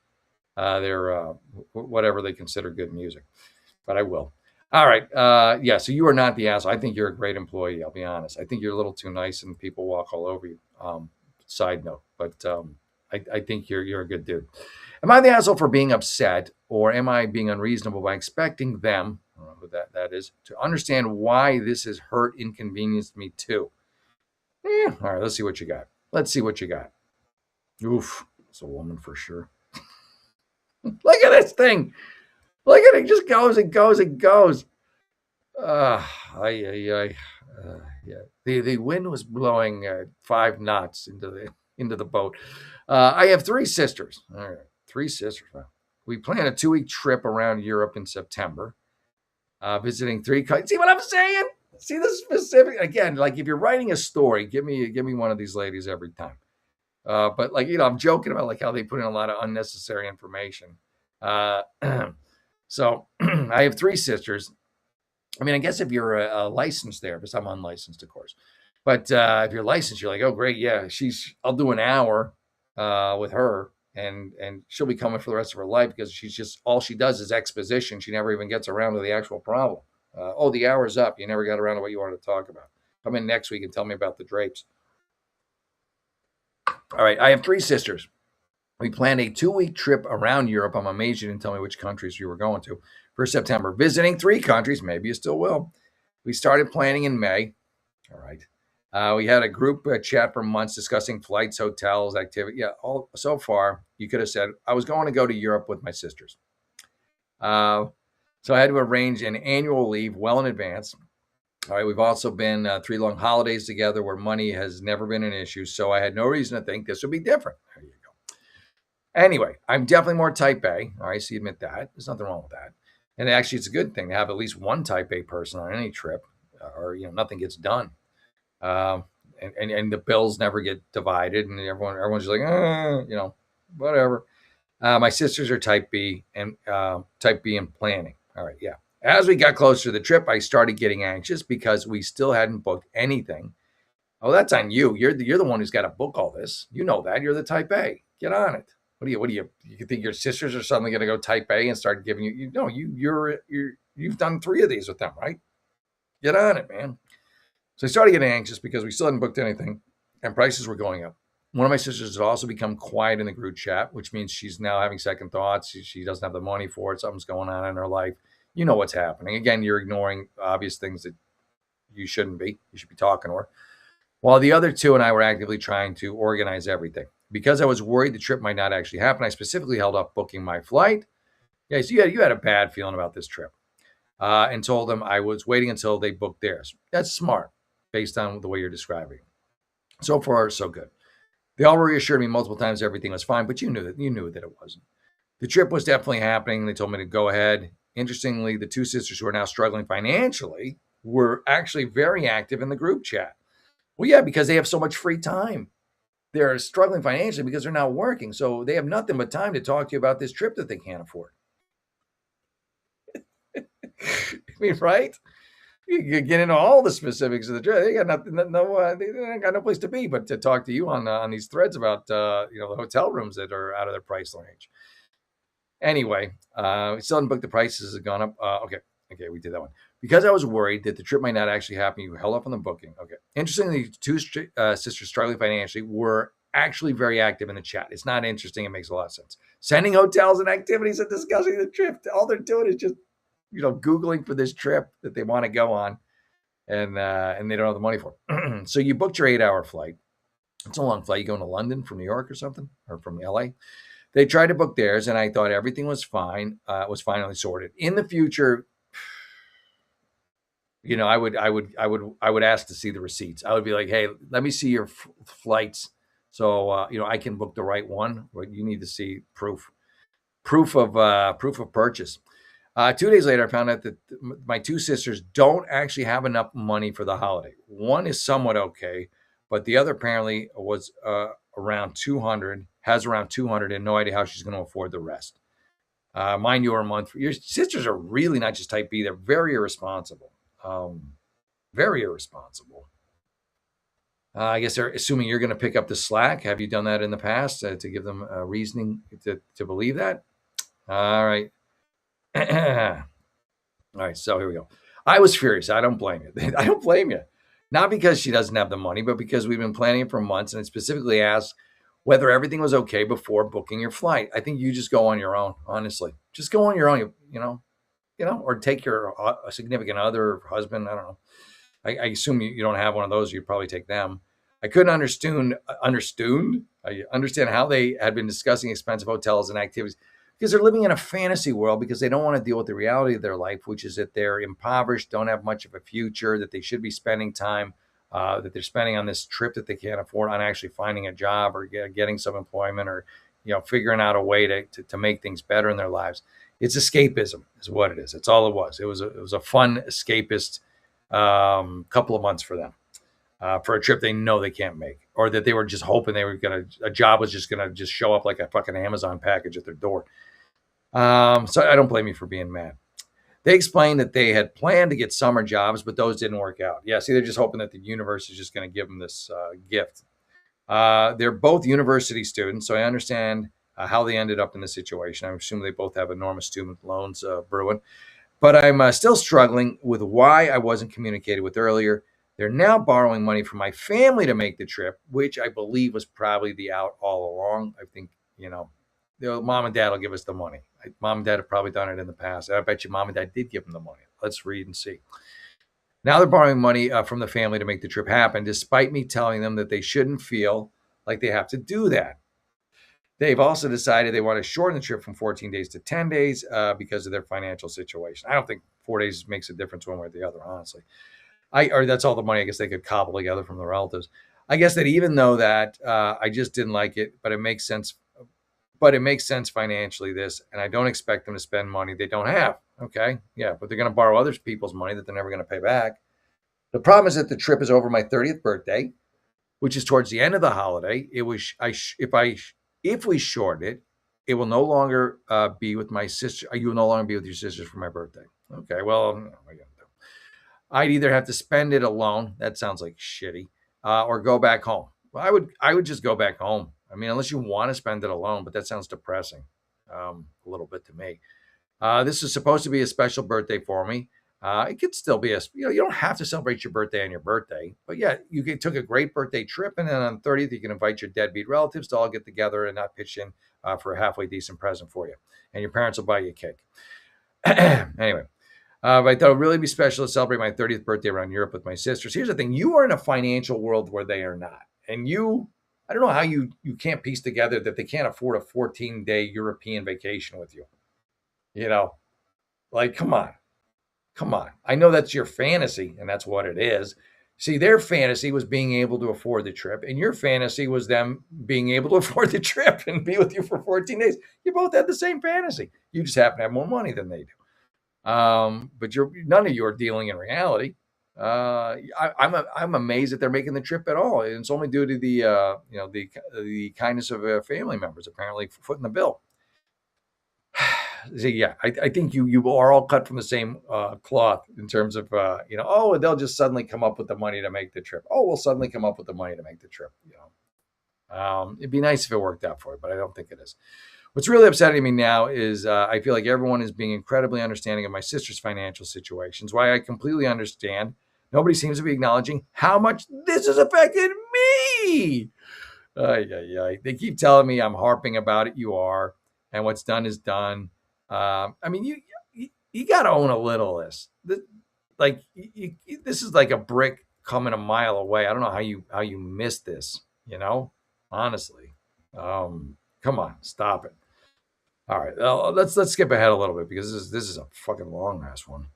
A: their whatever they consider good music, but I will. All right. So you are not the asshole. I think you're a great employee. I'll be honest. I think you're a little too nice and people walk all over you. Side note, but I think you're a good dude. Am I the asshole for being upset, or am I being unreasonable by expecting them, I don't know who that is, to understand why this has inconvenienced me too? All right, let's see what you got. Oof, it's a woman for sure. Look at this thing. Look at it. It just goes and goes and goes. Yeah. The wind was blowing 5 knots into the into the boat. I have three sisters. All right, three sisters. We plan a 2-week trip around Europe in September, visiting three countries. See what I'm saying? See the specific again. Like if you're writing a story, give me one of these ladies every time. But like I'm joking about like how they put in a lot of unnecessary information. So I have three sisters. I mean, I guess if you're a licensed therapist, I'm unlicensed, of course. But if you're licensed, you're like, oh, great, yeah, I'll do an hour with her, and she'll be coming for the rest of her life because she's just all she does is exposition. She never even gets around to the actual problem. Oh, the hour's up. You never got around to what you wanted to talk about. Come in next week and tell me about the drapes. All right, I have three sisters. We planned a 2-week trip around Europe. I'm amazed you didn't tell me which countries you were going to for September. Visiting 3 countries. Maybe you still will. We started planning in May. All right. We had a group chat for months discussing flights, hotels, activity. Yeah, all so far, you could have said, I was going to go to Europe with my sisters. So I had to arrange an annual leave well in advance. All right, we've also been 3 long holidays together where money has never been an issue. So I had no reason to think this would be different. There you go. Anyway, I'm definitely more type A. All right, so you admit that. There's nothing wrong with that. And actually, it's a good thing to have at least one type A person on any trip or, nothing gets done. And the bills never get divided and everyone's just like, whatever. My sisters are type B and type B in planning. All right. Yeah. As we got closer to the trip, I started getting anxious because we still hadn't booked anything. Oh, that's on you. You're the one who's got to book all this. You know that. You're the type A. Get on it. What do you think your sisters are suddenly going to go type A and start giving you've done 3 of these with them, right? Get on it, man. So I started getting anxious because we still hadn't booked anything and prices were going up. One of my sisters has also become quiet in the group chat, which means she's now having second thoughts. She doesn't have the money for it. Something's going on in her life. You know what's happening. Again, you're ignoring obvious things that you shouldn't be. You should be talking to her. While the other 2 and I were actively trying to organize everything. Because I was worried the trip might not actually happen, I specifically held off booking my flight. Yeah, so you had a bad feeling about this trip. And told them I was waiting until they booked theirs. That's smart, based on the way you're describing. So far, so good. They all reassured me multiple times everything was fine, but you knew that it wasn't. The trip was definitely happening. They told me to go ahead. Interestingly, the 2 sisters who are now struggling financially were actually very active in the group chat. Well, yeah, because they have so much free time. They're struggling financially because they're not working. So they have nothing but time to talk to you about this trip that they can't afford. I mean, right? You get into all the specifics of the trip. They got nothing, they got no place to be but to talk to you on these threads about the hotel rooms that are out of their price range. Anyway, we still haven't booked. The prices have gone up. Okay, we did that one because I was worried that the trip might not actually happen. You held off on the booking. Okay. Interestingly, 2 sisters struggling financially were actually very active in the chat. It's not interesting. It makes a lot of sense. Sending hotels and activities and discussing the trip. All they're doing is just Googling for this trip that they want to go on, and they don't have the money for it. So you booked your 8-hour flight. It's a long flight. You going to London from New York or something, or from LA? They tried to book theirs, and I thought everything was fine. Was finally sorted. In the future, I would ask to see the receipts. I would be like, hey, let me see your flights, so I can book the right one. But you need to see proof of purchase. 2 days later, I found out that my 2 sisters don't actually have enough money for the holiday. One is somewhat okay, but the other apparently was around 200, has around 200, and no idea how she's going to afford the rest. Mind you, a month. Your sisters are really not just type B; they're very irresponsible. Very irresponsible. I guess they're assuming you're going to pick up the slack. Have you done that in the past to give them reasoning to believe that? All right. All right, so here we go. I was furious. I don't blame you. I don't blame you. Not because she doesn't have the money, but because we've been planning it for months, and it specifically asked whether everything was okay before booking your flight. I think you just go on your own, honestly. Just go on your own, or take your significant other, husband, I don't know. I assume you don't have one of those. You'd probably take them. I couldn't understand how they had been discussing expensive hotels and activities, because they're living in a fantasy world because they don't want to deal with the reality of their life, which is that they're impoverished, don't have much of a future, that they should be spending time that they're spending on this trip that they can't afford on actually finding a job or getting some employment or, figuring out a way to make things better in their lives. It's escapism is what it is. It's all it was. It was a fun escapist couple of months for them. For a trip they know they can't make, or that they were just hoping a job was just gonna just show up like a fucking Amazon package at their door. So I don't blame you for being mad. They explained that they had planned to get summer jobs, but those didn't work out. Yeah, see, they're just hoping that the universe is just going to give them this gift. They're both university students, so I understand how they ended up in this situation. I assume they both have enormous student loans brewing. But I'm still struggling with why I wasn't communicated with earlier. They're now borrowing money from my family to make the trip, which I believe was probably the out all along. I think, mom and dad will give us the money. Mom and dad have probably done it in the past. I bet you mom and dad did give them the money. Let's read and see. Now they're borrowing money from the family to make the trip happen, despite me telling them that they shouldn't feel like they have to do that. They've also decided they want to shorten the trip from 14 days to 10 days because of their financial situation. I don't think 4 days makes a difference one way or the other, honestly. Or that's all the money I guess they could cobble together from the relatives. I guess that even though that I just didn't like it, but it makes sense. But it makes sense financially, this, and I don't expect them to spend money they don't have. Okay, yeah, but they're going to borrow other people's money that they're never going to pay back. The problem is that the trip is over my 30th birthday, which is towards the end of the holiday. It was if we shorten it, it will no longer be with my sister. You will no longer be with your sisters for my birthday. Okay, well, I'd either have to spend it alone. That sounds like shitty, or go back home. Well, I would just go back home. I mean, unless you want to spend it alone, but that sounds depressing a little bit to me. This is supposed to be a special birthday for me. It could still be you don't have to celebrate your birthday on your birthday, but yeah, took a great birthday trip, and then on the 30th, you can invite your deadbeat relatives to all get together and not pitch in for a halfway decent present for you, and your parents will buy you a cake. Anyway, but I thought it would really be special to celebrate my 30th birthday around Europe with my sisters. Here's the thing: you are in a financial world where they are not, and I don't know how you can't piece together that they can't afford a 14-day European vacation with you. Like, come on. I know that's your fantasy, and that's what it is. See, their fantasy was being able to afford the trip, and your fantasy was them being able to afford the trip and be with you for 14 days. You both had the same fantasy. You just happen to have more money than they do. But none of you are dealing in reality. I'm amazed that they're making the trip at all. And it's only due to the kindness of family members, apparently footing the bill. So, yeah, I think you are all cut from the same cloth in terms of, they'll just suddenly come up with the money to make the trip. Oh, we'll suddenly come up with the money to make the trip. It'd be nice if it worked out for you, but I don't think it is. What's really upsetting me now is I feel like everyone is being incredibly understanding of my sister's financial situations. Why I completely understand. Nobody seems to be acknowledging how much this has affected me. They keep telling me I'm harping about it. You are. And what's done is done. I mean, you got to own a little of this. This is like a brick coming a mile away. I don't know how you missed this, honestly. Come on, stop it. All right, let's skip ahead a little bit because this is a fucking long ass one.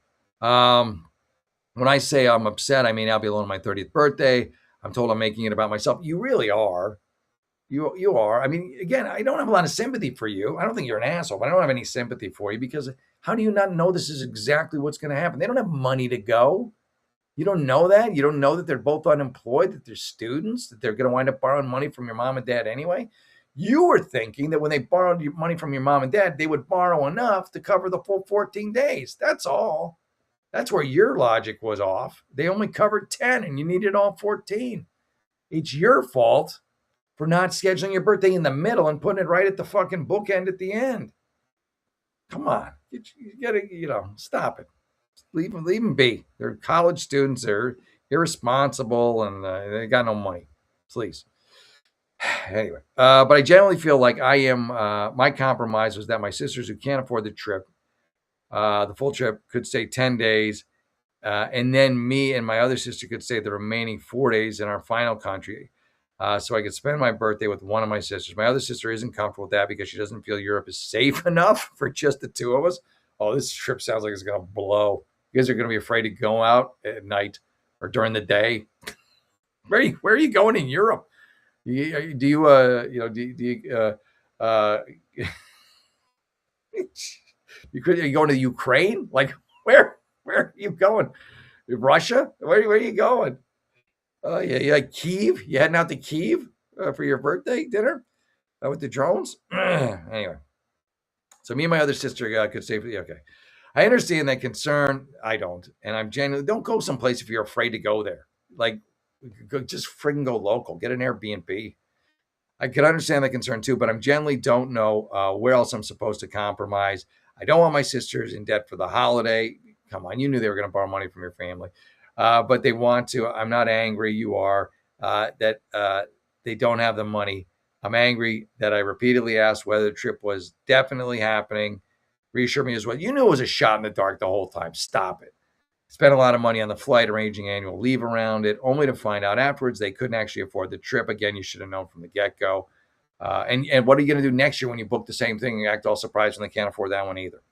A: When I say I'm upset, I mean I'll be alone on my 30th birthday. I'm told I'm making it about myself. You really are. You are. I mean, again, I don't have a lot of sympathy for you. I don't think you're an asshole, but I don't have any sympathy for you because how do you not know this is exactly what's going to happen? They don't have money to go. You don't know that? You don't know that they're both unemployed, that they're students, that they're going to wind up borrowing money from your mom and dad anyway? You were thinking that when they borrowed your money from your mom and dad, they would borrow enough to cover the full 14 days. That's all. That's where your logic was off. They only covered 10 and you needed all 14. It's your fault for not scheduling your birthday in the middle and putting it right at the fucking bookend at the end. Come on. You gotta, stop it. Leave them be. They're college students. They're irresponsible and they got no money. Please. Anyway, but I generally feel like I am, my compromise was that my sisters who can't afford the trip, the full trip, could stay 10 days. And then me and my other sister could stay the remaining 4 days in our final country. So I could spend my birthday with one of my sisters. My other sister isn't comfortable with that because she doesn't feel Europe is safe enough for just the two of us. Oh, this trip sounds like it's going to blow. You guys are going to be afraid to go out at night or during the day. Where are you going in Europe? Do you, do you, are you going to Ukraine? Like, where are you going? Russia? Where are you going? Oh, yeah, yeah, Kyiv? You heading out to Kyiv for your birthday dinner with the drones? Anyway, so me and my other sister could safely, okay. I understand that concern. I don't. And I'm genuinely, don't go someplace if you're afraid to go there. Like, just friggin' go local. Get an Airbnb. I can understand that concern too, but I'm generally don't know where else I'm supposed to compromise. I don't want my sisters in debt for the holiday. Come on, you knew they were going to borrow money from your family, but they want to. I'm not angry. You are that they don't have the money. I'm angry that I repeatedly asked whether the trip was definitely happening. Reassure me as well. You knew it was a shot in the dark the whole time. Stop it. Spent a lot of money on the flight, arranging annual leave around it, only to find out afterwards they couldn't actually afford the trip. Again, you should have known from the get-go. And what are you going to do next year when you book the same thing and act all surprised when they can't afford that one either?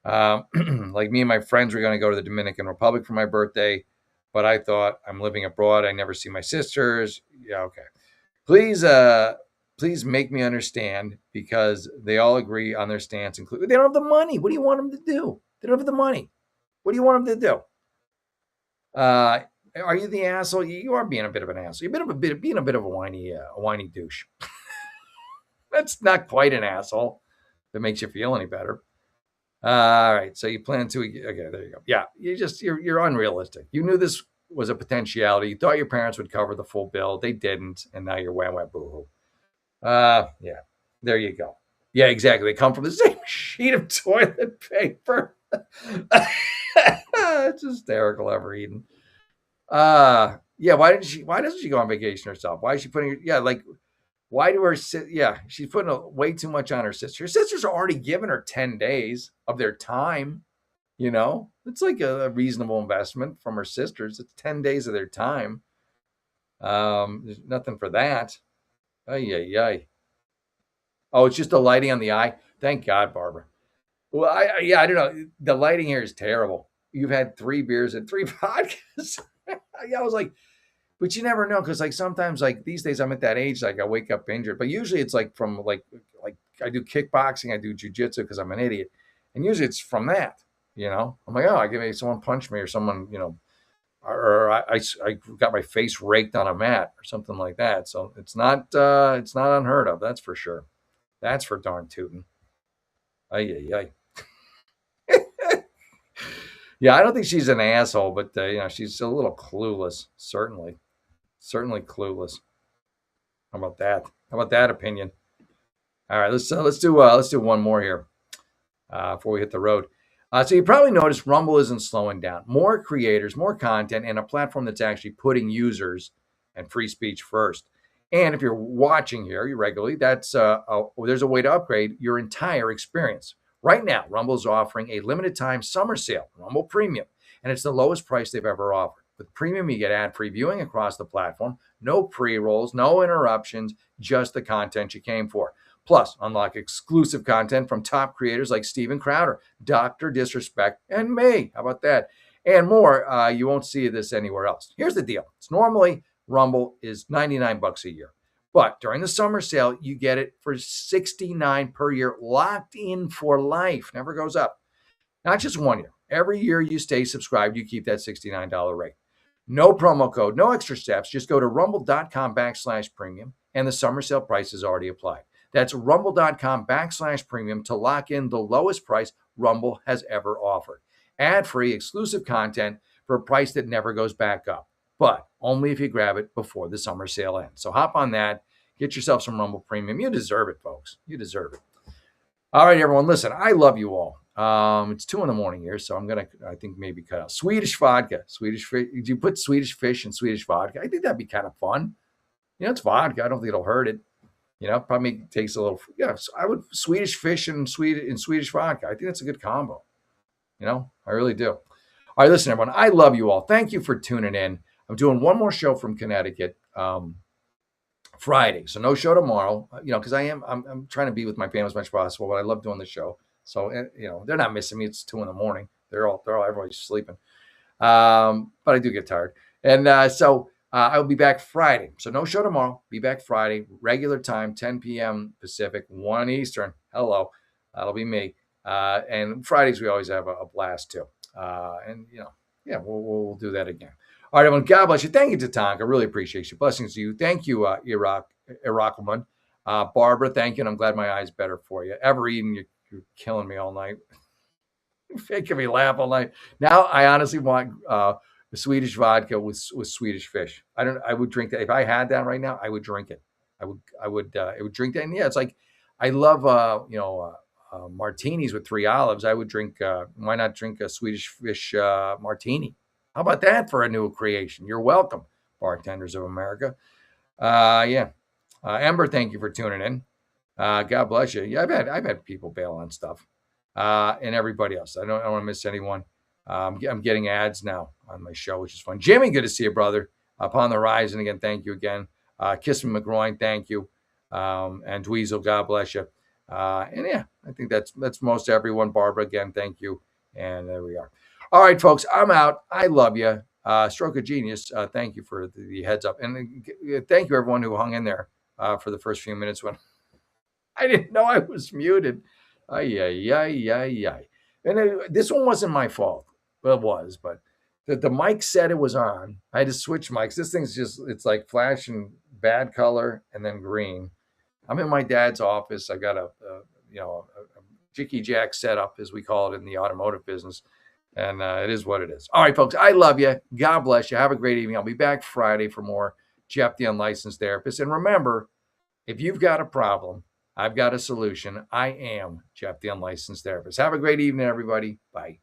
A: Like me and my friends were going to go to the Dominican Republic for my birthday, but I thought I'm living abroad. I never see my sisters. Yeah, okay. Please make me understand because they all agree on their stance. Including they don't have the money. What do you want them to do? They don't have the money. What do you want them to do? Are you the asshole? You are being a bit of an asshole. You're being a bit of a whiny douche. That's not quite an asshole. If it makes you feel any better. All right. So you plan to, okay, there you go. Yeah. You're unrealistic. You knew this was a potentiality. You thought your parents would cover the full bill. They didn't. And now you're wah boo-hoo. Yeah. There you go. Yeah, exactly. They come from the same sheet of toilet paper. It's hysterical, ever Eden. Yeah. Why doesn't she go on vacation herself? Why is she putting? Yeah, like why do her? Yeah, she's putting way too much on her sister. Her sisters are already giving her 10 days of their time. You know, it's like a reasonable investment from her sisters. It's 10 days of their time. There's nothing for that. Ay, ay, ay. Oh, it's just the lighting on the eye. Thank God, Barbara. Well, I don't know. The lighting here is terrible. You've had 3 beers and 3 vodkas. Yeah, I was like, but you never know because like sometimes like these days I'm at that age like I wake up injured, but usually it's like from like I do kickboxing, I do jujitsu because I'm an idiot, and usually it's from that. You know, I'm like, oh, I give me someone punched me or someone, you know, or I got my face raked on a mat or something like that. So it's not unheard of. That's for sure. That's for darn tootin'. Ay, ay, ay. Yeah, I don't think she's an asshole, but you know, she's a little clueless. Certainly clueless. How about that? How about that opinion? All right, let's do one more here before we hit the road. So you probably noticed Rumble isn't slowing down. More creators, more content, and a platform that's actually putting users and free speech first. And if you're watching here regularly, there's a way to upgrade your entire experience. Right now, Rumble is offering a limited time summer sale, Rumble Premium, and it's the lowest price they've ever offered. With Premium, you get ad-free viewing across the platform, no pre-rolls, no interruptions, just the content you came for. Plus, unlock exclusive content from top creators like Steven Crowder, Dr. Disrespect, and me. How about that? And more. You won't see this anywhere else. Here's the deal. It's normally Rumble is $99 a year. But during the summer sale, you get it for $69 per year, locked in for life. Never goes up. Not just 1 year. Every year you stay subscribed, you keep that $69 rate. No promo code, no extra steps. Just go to rumble.com/premium, and the summer sale price is already applied. That's rumble.com/premium to lock in the lowest price Rumble has ever offered. Ad-free, exclusive content for a price that never goes back up, but only if you grab it before the summer sale ends. So hop on that. Get yourself some Rumble Premium. You deserve it, folks. You deserve it. All right, everyone. Listen, I love you all. It's 2 a.m. here, so I think maybe cut out Swedish vodka. Swedish fish. Did you put Swedish fish in Swedish vodka? I think that'd be kind of fun. You know, it's vodka. I don't think it'll hurt it. You know, probably takes a little. Yeah, so I would Swedish fish and Swedish vodka. I think that's a good combo. You know, I really do. All right, listen, everyone. I love you all. Thank you for tuning in. I'm doing one more show from Connecticut Friday, so no show tomorrow. You know, because I'm trying to be with my family as much as possible, but I love doing the show. So you know, they're not missing me. It's 2 a.m. They're all everybody's sleeping. But I do get tired, and so I'll be back Friday. So no show tomorrow. Be back Friday, regular time, 10 p.m. Pacific, 1 Eastern. Hello. That'll be me. And Fridays, we always have a blast too. And, yeah, we'll do that again. All right, everyone. God bless you. Thank you, Tatanka. I really appreciate you. Blessings to you. Thank you, Iraqman. Barbara, thank you. And I'm glad my eye's better for you. Ever Eden, you're killing me all night. Making me laugh all night. Now I honestly want Swedish vodka with Swedish fish. I would drink that. If I had that right now, I would drink it. I would drink that. And yeah, it's like, I love, martinis with 3 olives. I would drink, why not drink a Swedish fish martini? How about that for a new creation? You're welcome, Bartenders of America. Yeah. Ember, thank you for tuning in. God bless you. Yeah, I've had people bail on stuff. And everybody else. I don't want to miss anyone. I'm getting ads now on my show, which is fun. Jimmy, good to see you, brother. Upon the Horizon again, thank you again. Kiss me, McGroin, thank you. And Dweezil, God bless you. And yeah, I think that's most everyone. Barbara, again, thank you. And there we are. All right, folks, I'm out. I love you. Stroke of Genius, thank you for the heads up. And thank you, everyone who hung in there for the first few minutes when I didn't know I was muted. Ay, ay, ay, ay, ay. And this one wasn't my fault. Well, it was, but the mic said it was on. I had to switch mics. This thing's it's like flashing bad color and then green. I'm in my dad's office. I got a Jicky Jack setup, as we call it in the automotive business. And it is what it is. All right, folks, I love you. God bless you. Have a great evening. I'll be back Friday for more Jeff the Unlicensed Therapist. And remember, if you've got a problem, I've got a solution. I am Jeff the Unlicensed Therapist. Have a great evening, everybody. Bye.